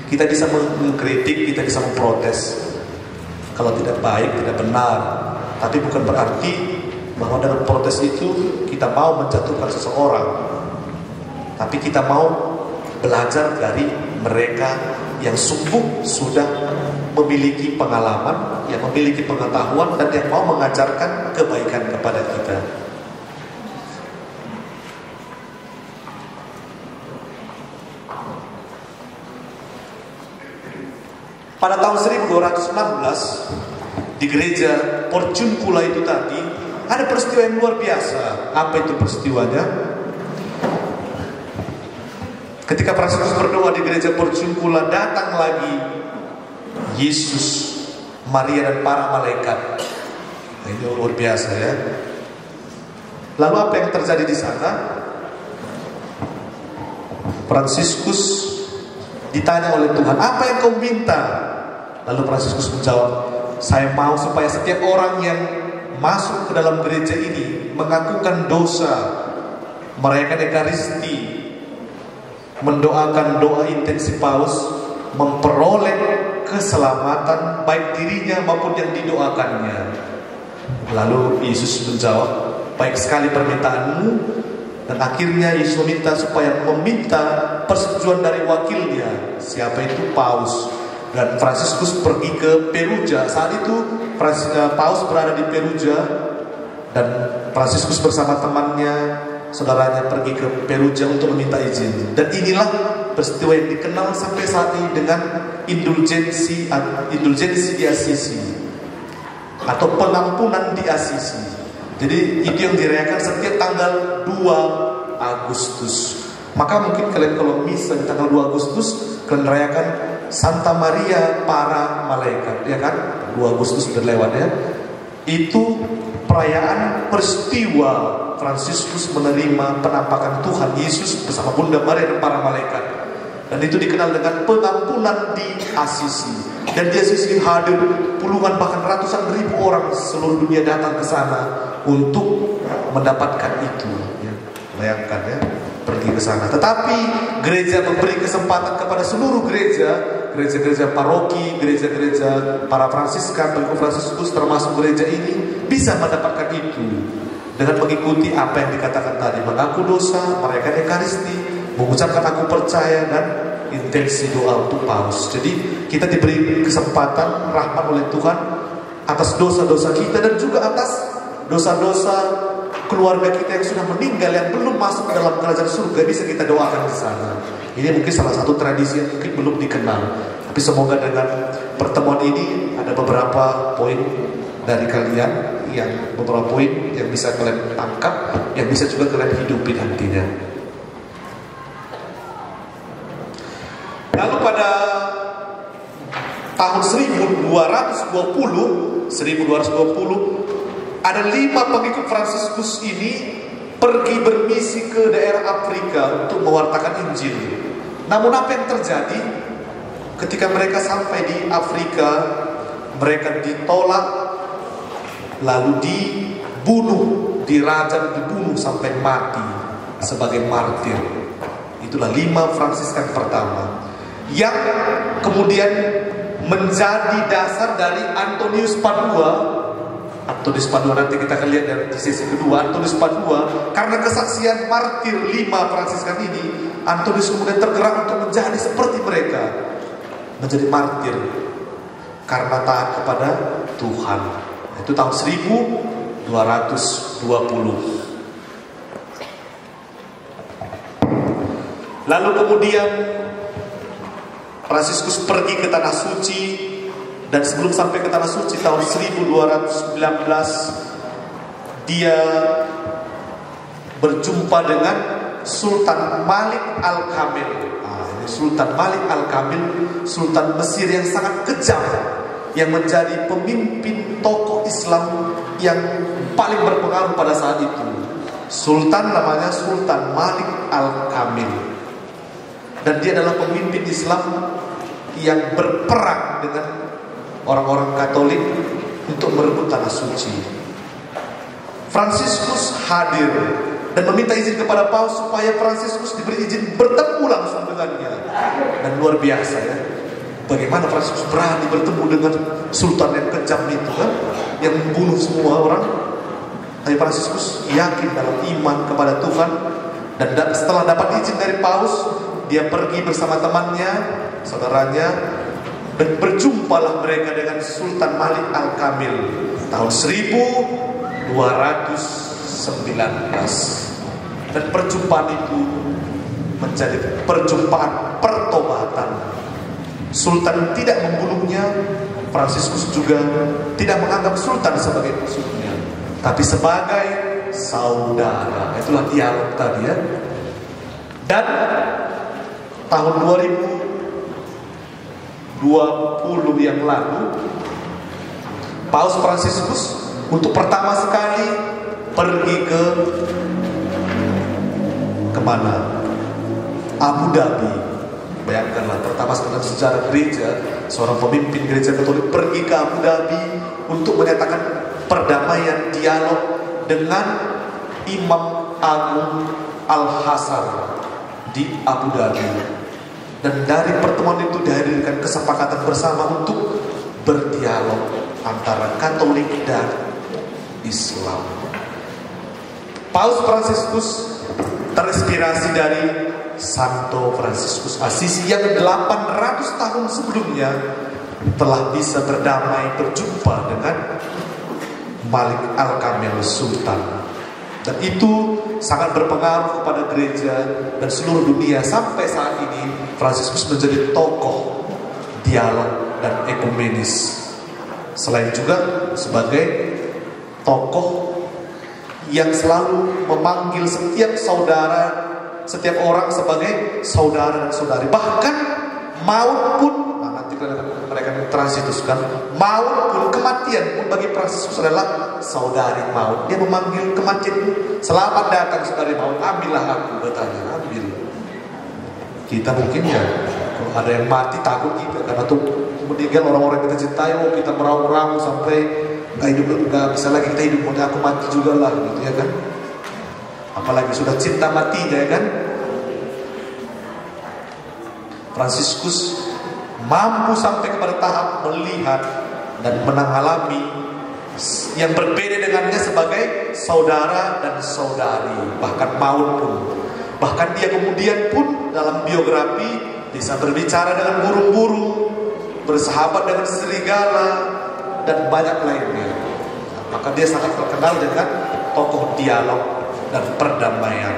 Kita bisa mengkritik, kita bisa memprotes kalau tidak baik, tidak benar. Tapi bukan berarti bahwa dalam protes itu kita mau menjatuhkan seseorang. Tapi kita mau belajar dari mereka yang sungguh sudah memiliki pengalaman, yang memiliki pengetahuan, dan yang mau mengajarkan kebaikan kepada kita. Pada tahun 1216 di gereja Porciuncula itu tadi ada peristiwa yang luar biasa. Apa itu peristiwanya? Ketika Franciscus berdoa di gereja Porciuncula, datang lagi Yesus, Maria dan para malaikat. Ini luar biasa ya. Lalu apa yang terjadi di sana? Franciscus ditanya oleh Tuhan, apa yang kau minta? Lalu Franciscus menjawab, saya mau supaya setiap orang yang masuk ke dalam gereja ini mengakukan dosa, merayakan Ekaristi, mendoakan doa intensi paus, memperoleh keselamatan baik dirinya maupun yang didoakannya. Lalu Yesus menjawab, baik sekali permintaanmu. Dan akhirnya Yesus meminta persetujuan dari wakilnya. Siapa itu? Paus. Dan Franciscus pergi ke Perugia. Saat itu Paus berada di Perugia, dan Franciscus bersama temannya, saudaranya pergi ke Perugia untuk meminta izin. Dan inilah peristiwa yang dikenal sampai saat ini dengan indulgensi di Assisi, atau pengampunan di Assisi. Jadi itu yang dirayakan setiap tanggal 2 Agustus. Maka mungkin kalian kalau misa di tanggal 2 Agustus, kalian rayakan Santa Maria para malaikat, ya kan? 2 Agustus sudah lewat ya. Itu perayaan peristiwa Franciscus menerima penampakan Tuhan Yesus bersama Bunda Maria dan para malaikat. Dan itu dikenal dengan pengampunan di Assisi. Dan di Assisi hadir puluhan bahkan ratusan ribu orang seluruh dunia datang ke sana untuk mendapatkan itu. Ya, bayangkan ya, pergi ke ke sana. Tetapi gereja memberi kesempatan kepada seluruh gereja-gereja paroki, gereja-gereja para Fransiskan, pengikut Fransiskus termasuk gereja ini bisa mendapatkan itu dengan mengikuti apa yang dikatakan tadi, mengaku dosa, merayakan Ekaristi, mengucapkan aku percaya, dan intensi doa untuk Paus. Jadi kita diberi kesempatan rahmat oleh Tuhan atas dosa-dosa kita dan juga atas dosa-dosa keluarga kita yang sudah meninggal, yang belum masuk ke dalam kerajaan surga, bisa kita doakan di sana. Ini mungkin salah satu tradisi yang mungkin belum dikenal. Tapi semoga dengan pertemuan ini ada beberapa poin dari kalian, yang beberapa poin yang bisa kalian tangkap, yang bisa juga kalian hidupi nantinya. Lalu pada tahun 1220 ada 5 pengikut Fransiskus ini pergi bermisi ke daerah Afrika untuk mewartakan Injil. Namun apa yang terjadi ketika mereka sampai di Afrika? Mereka ditolak, lalu dibunuh, dirajam, dibunuh sampai mati sebagai martir. Itulah 5 Fransiskan pertama, yang kemudian menjadi dasar dari Antonius Padua. Antonius Padua nanti kita akan lihat dari sesi kedua. Antonius Padua, karena kesaksian martir 5 Fransiskan ini, Antonius kemudian tergerak untuk menjadi seperti mereka, menjadi martir karena taat kepada Tuhan. Itu tahun 1220. Lalu kemudian Fransiskus pergi ke Tanah Suci. Dan sebelum sampai ke Tanah Suci tahun 1219, dia berjumpa dengan Sultan Malik Al-Kamil. Sultan Malik Al-Kamil, Sultan Mesir yang sangat kejam, yang menjadi pemimpin tokoh Islam yang paling berpengaruh pada saat itu. Sultan namanya Sultan Malik Al-Kamil, dan dia adalah pemimpin Islam yang berperang dengan orang-orang Katolik untuk merebut Tanah Suci. Fransiskus hadir dan meminta izin kepada Paus supaya Fransiskus diberi izin bertemu langsung dengannya. Dan luar biasa ya, bagaimana Fransiskus berani bertemu dengan Sultan yang kejam itu kan, yang membunuh semua orang. Tapi Fransiskus yakin dalam iman kepada Tuhan, dan setelah dapat izin dari Paus, dia pergi bersama temannya, saudaranya, dan berjumpalah mereka dengan Sultan Malik Al-Kamil tahun 1219. Dan perjumpaan itu menjadi perjumpaan pertobatan. Sultan tidak membunuhnya, Fransiskus juga tidak menganggap Sultan sebagai musuhnya, tapi sebagai saudara. Itulah dialog tadi ya. Dan tahun 2020 yang lalu, Paus Fransiskus untuk pertama sekali pergi ke kemana? Abu Dhabi. Bayangkanlah, pertama sekali sejarah gereja, seorang pemimpin gereja Katolik pergi ke Abu Dhabi untuk menyatakan perdamaian, dialog dengan Imam Agung Al-Hassan di Abu Dhabi. Dan dari pertemuan itu dihadirkan kesepakatan bersama untuk berdialog antara Katolik dan Islam. Paus Fransiskus terinspirasi dari Santo Fransiskus Assisi yang 800 tahun sebelumnya telah bisa berdamai, berjumpa dengan Malik Al-Kamil Sultan. Dan itu sangat berpengaruh kepada gereja dan seluruh dunia. Sampai saat ini Fransiskus menjadi tokoh dialog dan ekumenis, selain juga sebagai tokoh yang selalu memanggil setiap saudara, setiap orang sebagai saudara dan saudari. Bahkan maut pun, nanti mereka transituskan, maut pun, kematian pun bagi Fransiskus adalah saudari maut. Dia memanggil kematian, selamat datang saudari maut, ambillah aku, katanya, ambil. Kita mungkin ya, kalau ada yang mati takut kita, karena tuh meninggal orang-orang kita cintai, oh kita meraung-raung sampai nggak bisa lagi kita hidup, mau aku mati juga lah, gitu ya kan. Apalagi sudah cinta matinya ya kan, Fransiskus mampu sampai kepada tahap melihat dan mengalami yang berbeda dengannya sebagai saudara dan saudari, bahkan maut pun. Bahkan dia kemudian pun dalam biografi bisa berbicara dengan burung-burung, bersahabat dengan serigala, dan banyak lainnya. Maka dia sangat terkenal dengan tokoh dialog dan perdamaian.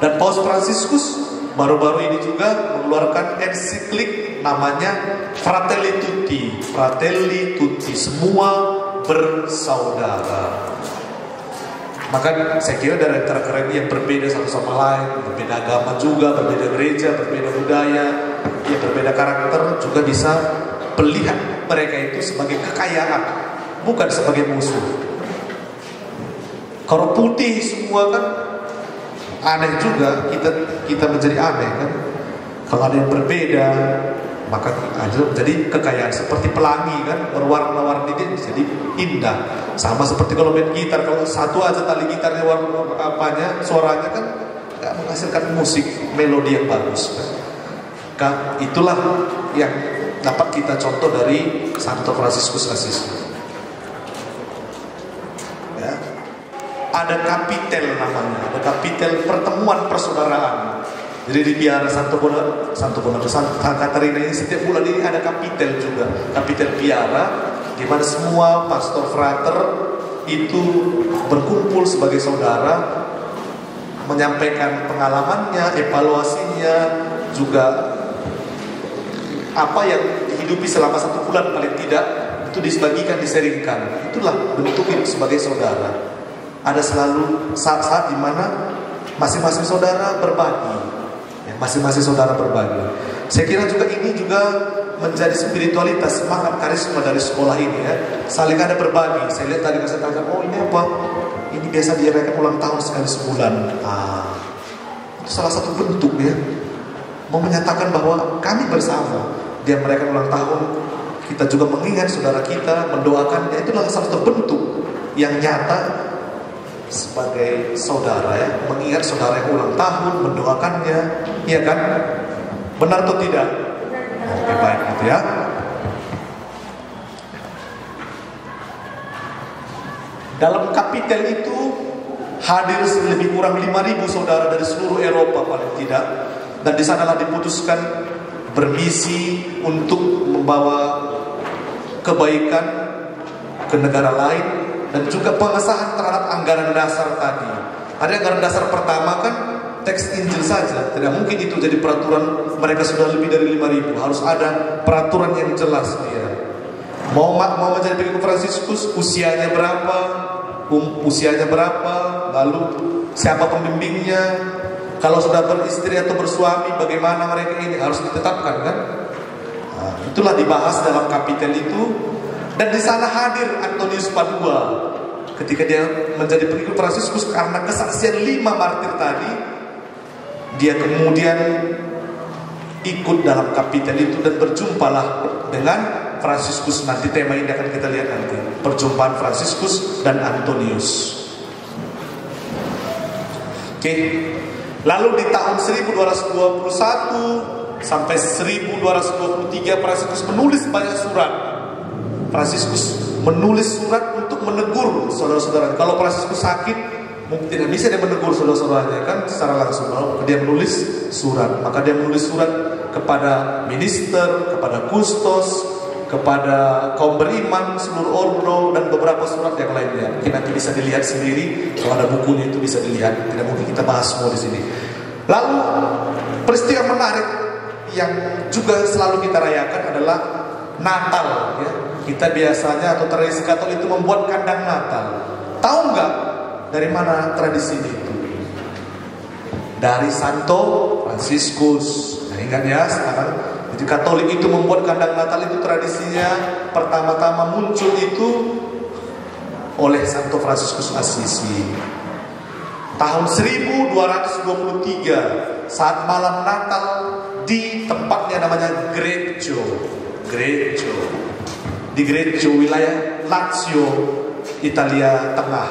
Dan Paus Fransiskus baru-baru ini juga mengeluarkan ensiklik namanya Fratelli Tutti, Fratelli Tutti, semua bersaudara. Maka saya kira dari antara keren yang berbeda satu sama lain, berbeda agama juga, berbeda gereja, berbeda budaya, yang berbeda karakter, juga bisa melihat mereka itu sebagai kekayaan, bukan sebagai musuh. Kalau putih semua kan aneh juga, kita menjadi aneh kan. Kalau ada yang berbeda, maka jadi kekayaan. Seperti pelangi kan, berwarna-warni dia jadi indah. Sama seperti kalau main gitar, kalau satu aja tali gitarnya warna apanya, suaranya kan nggak menghasilkan musik melodi yang bagus kan. Itulah yang dapat kita contoh dari Santo Fransiskus Assisi. Ya. Ada kapitel namanya, ada kapitel pertemuan persaudaraan. Jadi di biara Santo Katarina ini setiap bulan ini ada kapitel juga, kapitel biara, di mana semua pastor frater itu berkumpul sebagai saudara, menyampaikan pengalamannya, evaluasinya, juga apa yang dihidupi selama 1 bulan paling tidak itu dibagikan, diseringkan. Itulah bentuk hidup sebagai saudara. Ada selalu saat-saat di mana masing-masing saudara berbagi. Masing-masing saudara berbagi. Saya kira juga ini juga menjadi spiritualitas, semangat karisma dari sekolah ini ya. Saling ada berbagi. Saya lihat tadi saya katakan, oh ini apa? Ini biasa dirayakan ulang tahun sekali sebulan. Itu salah satu bentuk ya. Mau menyatakan bahwa kami bersama. Dia merayakan ulang tahun, kita juga mengingat saudara kita, mendoakannya. Itulah salah satu bentuk yang nyata sebagai saudara ya, mengingat saudara yang ulang tahun, mendoakannya, iya kan? Benar atau tidak? Oke, baik gitu ya. Dalam kapitel itu hadir lebih kurang 5.000 saudara dari seluruh Eropa paling tidak, dan di sanalah diputuskan bermisi untuk membawa kebaikan ke negara lain. Dan juga pengesahan terhadap anggaran dasar tadi. Ada anggaran dasar pertama kan teks Injil saja. Tidak mungkin itu jadi peraturan. Mereka sudah lebih dari 5.000. Harus ada peraturan yang jelas dia. Mau menjadi pengikut Fransiskus, usianya berapa, usianya berapa, lalu siapa pembimbingnya, kalau sudah beristri atau bersuami bagaimana mereka ini harus ditetapkan kan. Itulah dibahas dalam kapitel itu. Dan di sana hadir Antonius Padua ketika dia menjadi pengikut Fransiskus karena kesaksian 5 martir tadi. Dia kemudian ikut dalam kapitel itu dan berjumpalah dengan Fransiskus. Nanti tema ini akan kita lihat nanti, perjumpaan Fransiskus dan Antonius. Oke. Lalu di tahun 1221 sampai 1223 Fransiskus menulis banyak surat. Fransiskus menulis surat untuk menegur saudara-saudara. Kalau Fransiskus sakit, mungkin tidak bisa dia menegur saudara-saudaranya kan secara langsung. Lalu dia menulis surat. Maka dia menulis surat kepada minister, kepada kustos, kepada kaum beriman, seluruh ordo, dan beberapa surat yang lainnya. Mungkin nanti bisa dilihat sendiri. Kalau ada bukunya itu bisa dilihat. Tidak mungkin kita bahas semua di sini. Lalu peristiwa menarik yang juga selalu kita rayakan adalah Natal ya. Kita biasanya atau tradisi Katolik itu membuat kandang Natal. Tahu nggak dari mana tradisi itu? Dari Santo Fransiskus. Nah, ingat ya sekarang. Jadi Katolik itu membuat kandang Natal itu tradisinya pertama-tama muncul itu oleh Santo Fransiskus Assisi. Tahun 1223 saat malam Natal di tempatnya namanya Greccio. Di Greccio, wilayah Lazio, Italia Tengah.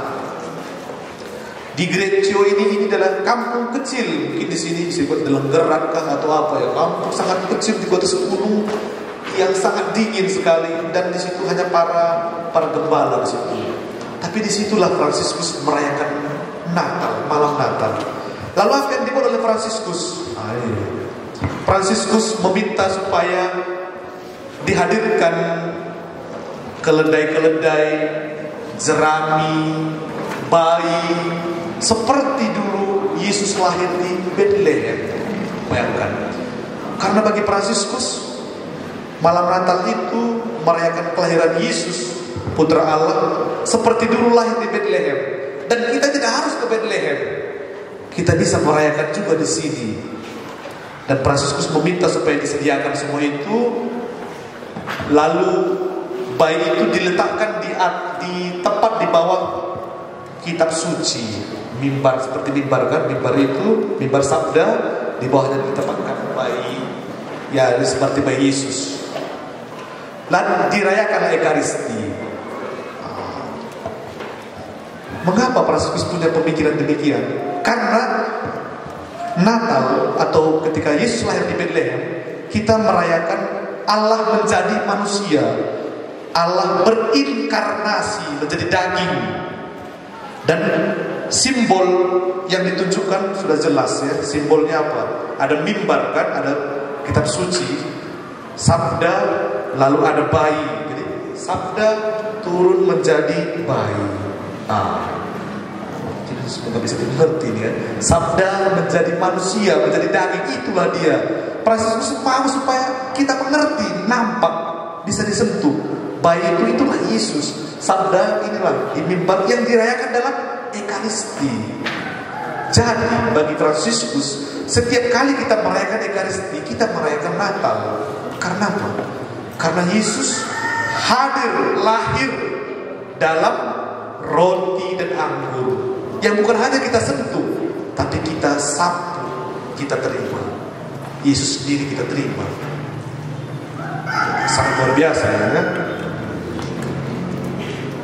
Di Greccio ini adalah kampung kecil, mungkin di sini disebut Delenggerat kah atau apa ya, kampung sangat kecil di kota Sepuluh yang sangat dingin sekali, dan di situ hanya para gembala di situ. Tapi disitulah Fransiskus merayakan Natal, malam Natal. Lalu apa yang dibuat oleh Fransiskus? Fransiskus meminta supaya dihadirkan keledai-keledai, jerami, bayi, seperti dulu Yesus lahir di Bethlehem. Bayangkan. Karena bagi Fransiskus, malam Natal itu merayakan kelahiran Yesus, Putra Allah, seperti dulu lahir di Bethlehem. Dan kita tidak harus ke Bethlehem, kita bisa merayakan juga di sini. Dan Fransiskus meminta supaya disediakan semua itu. Lalu bayi itu diletakkan di tempat di bawah kitab suci, mimbar, seperti mimbar kan, mimbar itu mimbar sabda, di bawahnya ditempatkan bayi, ya seperti bayi Yesus. Lalu dirayakan Ekaristi. Mengapa Fransiskus punya pemikiran demikian? Karena Natal atau ketika Yesus lahir di Bethlehem, kita merayakan Allah menjadi manusia, Allah berinkarnasi menjadi daging. Dan simbol yang ditunjukkan sudah jelas ya. Simbolnya apa? Ada mimbar kan, ada kitab suci, sabda, lalu ada bayi. Jadi sabda turun menjadi bayi. Jadi semoga bisa dimengerti ya. Sabda menjadi manusia, menjadi daging, itulah dia. Fransiskus mau supaya kita mengerti, nampak, bisa disentuh. Bayi itulah Yesus. Sabda inilah di mimbar yang dirayakan dalam Ekaristi. Jadi bagi Fransiskus, setiap kali kita merayakan Ekaristi, kita merayakan Natal. Karena apa? Karena Yesus hadir, lahir dalam roti dan anggur, yang bukan hanya kita sentuh, tapi kita sapu, kita terima. Yesus sendiri kita terima. Sangat luar biasa ya.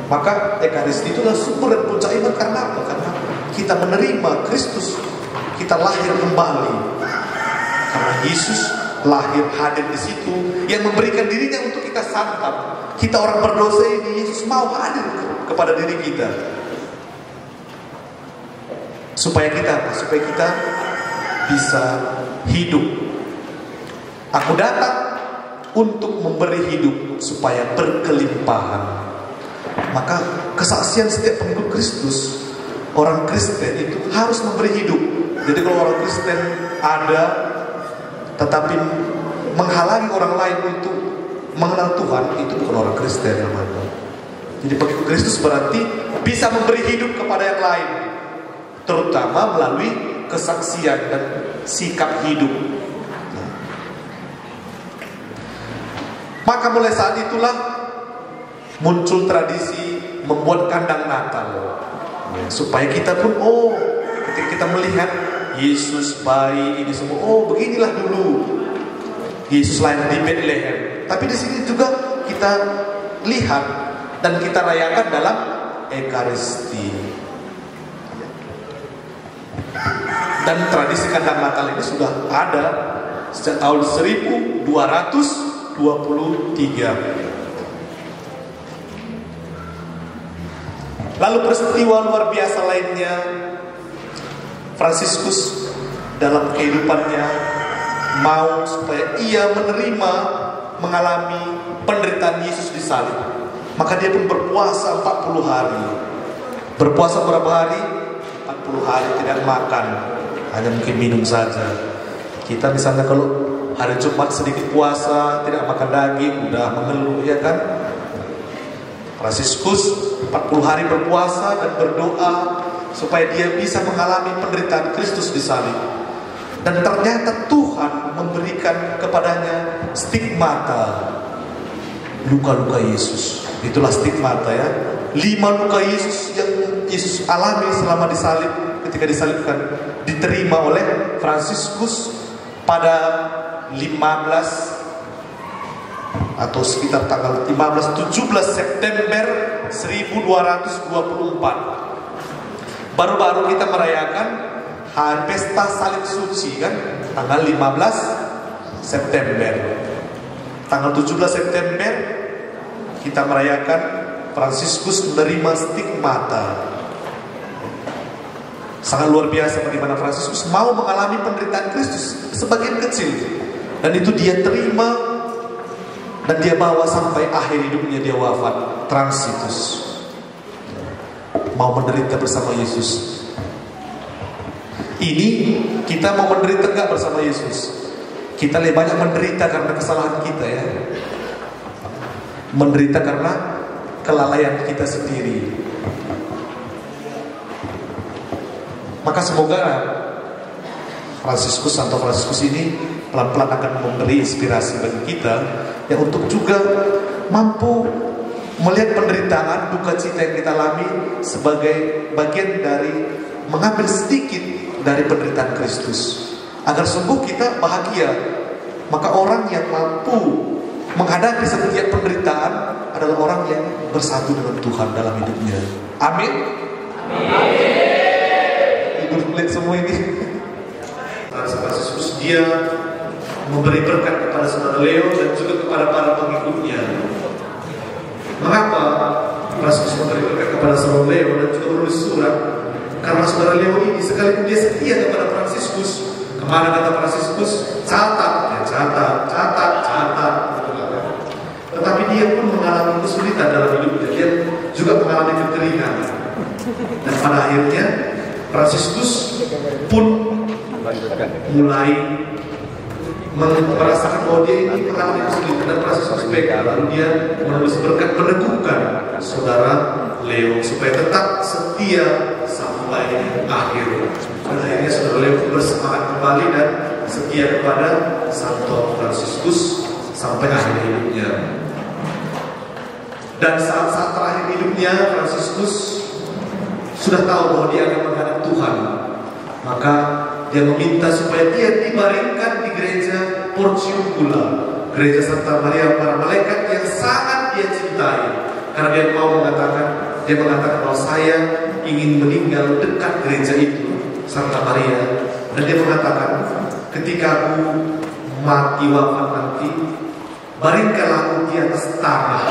Maka Ekaristi itulah sumber dan puncak iman. Karena apa? Karena kita menerima Kristus, kita lahir kembali. Karena Yesus lahir, hadir di situ, yang memberikan dirinya untuk kita santap. Kita orang berdosa ini, Yesus mau hadir kepada diri kita. Supaya kita bisa hidup. Aku datang untuk memberi hidup supaya berkelimpahan. Maka kesaksian setiap pengikut Kristus, orang Kristen itu harus memberi hidup. Jadi kalau orang Kristen ada tetapi menghalangi orang lain untuk mengenal Tuhan, itu bukan orang Kristen namanya. Jadi pengikut Kristus berarti bisa memberi hidup kepada yang lain, terutama melalui kesaksian dan sikap hidup. Maka mulai saat itulah muncul tradisi membuat kandang Natal, ya, supaya kita pun ketika kita melihat Yesus bayi ini semua, beginilah dulu Yesus lahir di Bethlehem. Tapi di sini juga kita lihat dan kita rayakan dalam Ekaristi. Dan tradisi kandang Natal ini sudah ada sejak tahun 1223. Lalu peristiwa luar biasa lainnya, Fransiskus dalam kehidupannya mau supaya ia mengalami penderitaan Yesus di salib. Maka dia pun berpuasa 40 hari. Berpuasa berapa hari? 40 hari tidak makan, hanya mungkin minum saja. Kita misalnya kalau hari Jumat sedikit puasa, tidak makan daging, udah mengeluh ya kan? Fransiskus 40 hari berpuasa dan berdoa supaya dia bisa mengalami penderitaan Kristus di salib. Dan ternyata Tuhan memberikan kepadanya stigmata, luka-luka Yesus. Itulah stigmata ya. 5 luka Yesus yang Yesus alami selama disalib, ketika disalibkan, diterima oleh Fransiskus pada 15 atau sekitar tanggal 17 September 1224. Baru-baru kita merayakan hari pesta salib suci kan, tanggal 15 September. Tanggal 17 September kita merayakan Fransiskus menerima stigmata. Sangat luar biasa bagaimana Fransiskus mau mengalami penderitaan Kristus sebagian kecil, dan itu dia terima dan dia bawa sampai akhir hidupnya, dia wafat transitus. Mau menderita bersama Yesus. Ini kita mau menderita enggak bersama Yesus? Kita lebih banyak menderita karena kesalahan kita ya. Menderita karena kelalaian kita sendiri. Maka semoga Fransiskus, Santo Fransiskus ini pelan-pelan akan memberi inspirasi bagi kita yang untuk juga mampu melihat penderitaan, duka cita yang kita alami sebagai bagian dari mengambil sedikit dari penderitaan Kristus, agar sungguh kita bahagia. Maka orang yang mampu menghadapi setiap penderitaan adalah orang yang bersatu dengan Tuhan dalam hidupnya. Amin. Ibu lihat semua ini. Fransiskus dia memberi berkat kepada saudara Leo dan juga kepada para pengikutnya. Mengapa Fransiskus memberi berkat kepada saudara Leo dan juga menulis surat? Karena saudara Leo ini sekalipun dia setia kepada Fransiskus, kemana kata Fransiskus, catat, tetapi dia pun mengalami kesulitan dalam hidupnya. Dia juga mengalami kekeringan, dan pada akhirnya Fransiskus pun mulai merasakan bahwa dia ini mengalami kesulitan, dan Fransiskus pegang, lalu dia menulis berkat meneguhkan saudara Leo supaya tetap setia sampai akhir. Dan akhirnya saudara Leo bersemangat kembali dan setia kepada Santo Fransiskus sampai akhir hidupnya. Dan saat-saat terakhir hidupnya Fransiskus sudah tahu bahwa dia akan menghadap Tuhan. Maka dia meminta supaya dia dibaringkan di gereja Porciuncula, gereja Santa Maria para Malaikat yang sangat dia cintai. Karena dia mengatakan bahwa saya ingin meninggal dekat gereja itu, Santa Maria. Dan dia mengatakan, ketika aku mati wafat nanti, baringkanlah aku di atas tanah,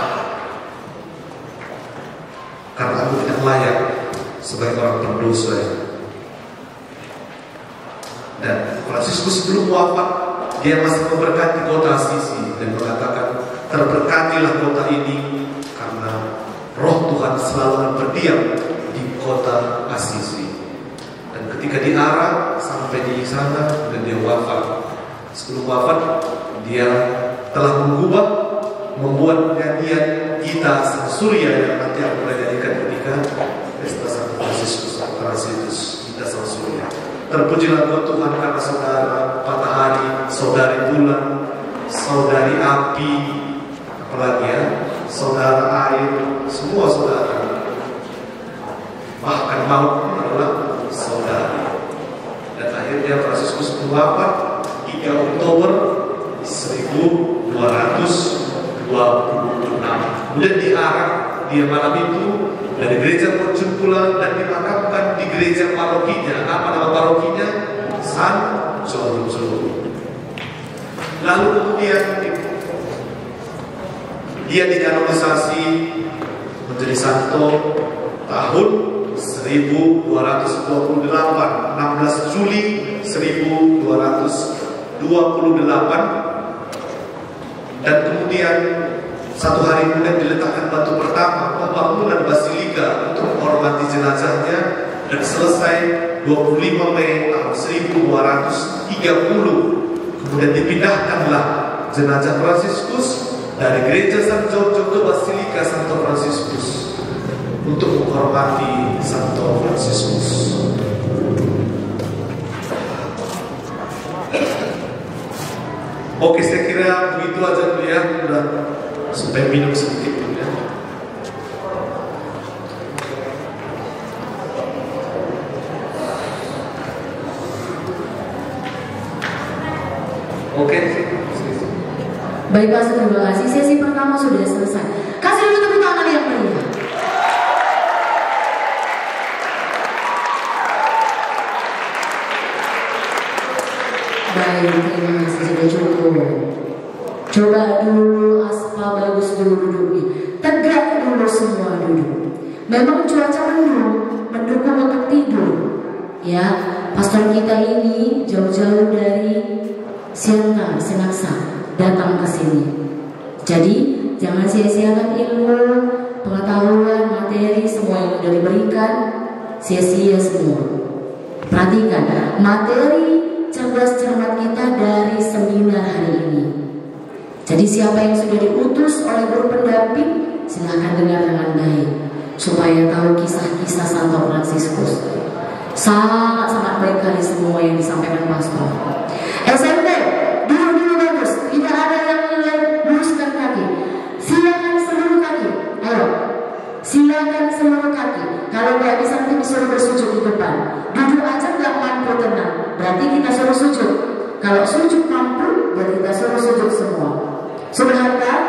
karena aku tidak layak sebagai orang berdosa. Dan Fransiskus sebelum wafat, dia masih memberkati kota Assisi dan mengatakan, terberkatilah kota ini karena Roh Tuhan selalu akan berdiam di kota Assisi. Dan ketika diarah sampai di sana dan dia wafat, sebelum wafat dia telah membuat nyanyian Gita Sang Surya yang nanti aku akan nyanyikan ketika pesta Santo Fransiskus Transitus, Gita Sang Surya. Terpujilah Engkau Tuhan karena saudara matahari, saudari bulan, saudari api, apalagi ya, saudara air, semua saudara. Bahkan maut adalah saudari. Dan akhirnya Fransiskus wafat 3 Oktober 1226. Kemudian diarah dia malam itu dari gereja Porciuncula dan dimakamkan di gereja parokinya. Apa nama parokinya? San Giorgio. Lalu kemudian dia dikanonisasi menjadi santo tahun 1228, 16 Juli 1228. Dan kemudian 1 hari kemudian diletakkan batu pertama pembangunan basilika untuk menghormati jenazahnya, dan selesai 25 Mei tahun 1230. Kemudian dipindahkanlah jenazah Fransiskus dari gereja San Giorgio ke Basilika Santo Fransiskus untuk menghormati Santo Fransiskus. Oke, saya kira begitu aja dulu ya, udah supaya minum sedikit dulu ya. Oke. Baik Pak, terima kasih. Sesi pertama sudah selesai. Kasih dulu tepuk tangan yang meriah. Baik, terima kasih sudah cukup. Coba dulu aspal bagus dulu duduknya. Tegak dulu semua duduk. Memang cuaca mendukung untuk tidur. Ya, pastor kita ini jauh-jauh dari Sinaksa datang ke sini. Jadi jangan sia-siakan ilmu, pengetahuan, materi semua yang sudah diberikan sia-sia semua. Perhatikan materi cerdas cermat kita dari seminar hari ini. Jadi siapa yang sudah diutus oleh guru pendamping, silahkan dengar dengan baik supaya tahu kisah-kisah Santo Fransiskus. Sangat-sangat baik kali semua yang disampaikan pastor. SMP, dulu bagus. Tidak ada yang luruskan kaki. Silakan seluruh kaki. Ayo, silakan seluruh kaki. Kalau nggak bisa nanti disuruh bersujud di depan. Duduk aja nggak mampu tenang, berarti kita suruh sujud. Kalau sujud mampu, berarti kita suruh sujud semua. Sudah hafal?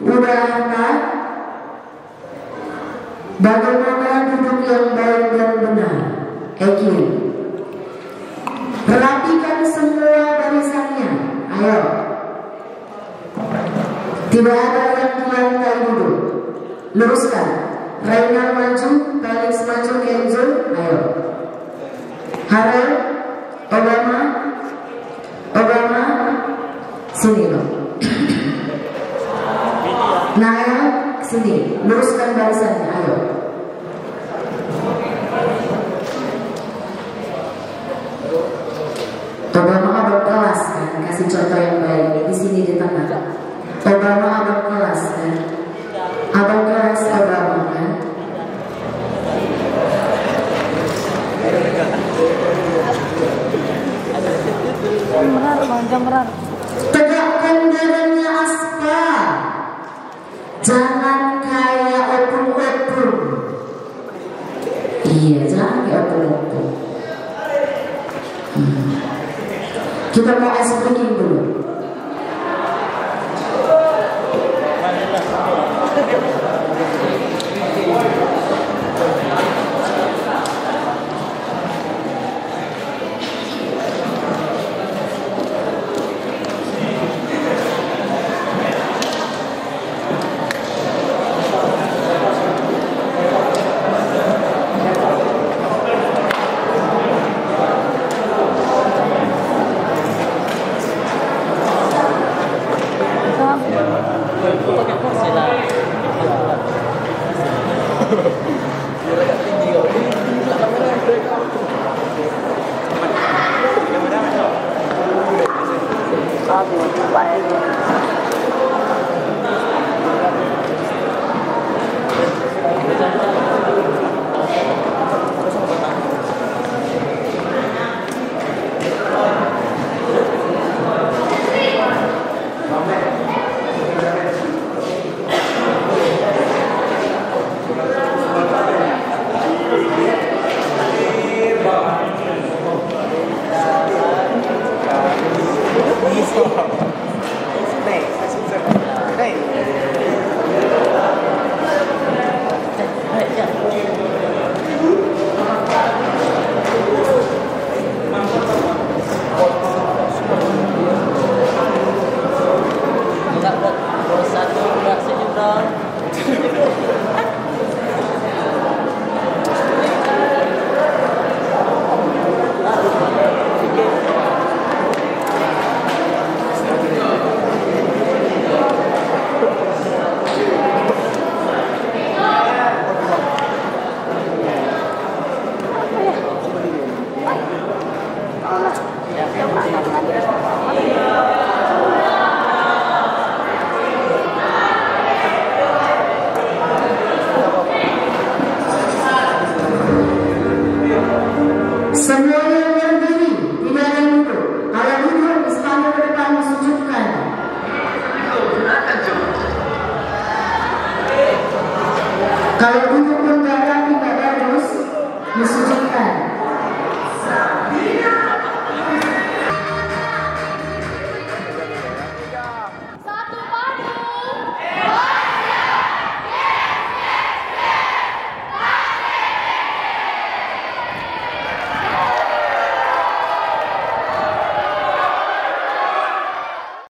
Udah hafal? Bagaimana duduk yang baik dan benar? Ekin, rapikan semua barisannya. Ayo. Tidak ada yang di lantai duduk. Luruskan. Reina maju, Felix maju, Kenzo. Ayo. Harel, Obama, sini loh. Naya, sini. Luruskan barisannya. Ayo. Obama abang kelas kan, kasih contoh yang baik. Di sini di tengah. Obama abang kelas kan, abang kelas Obama kan. Tegakkan dadanya aspal, jangan kayak opung-opung. Iya, jangan kayak opung-opung. Kita mau ice breaking dulu. Kalau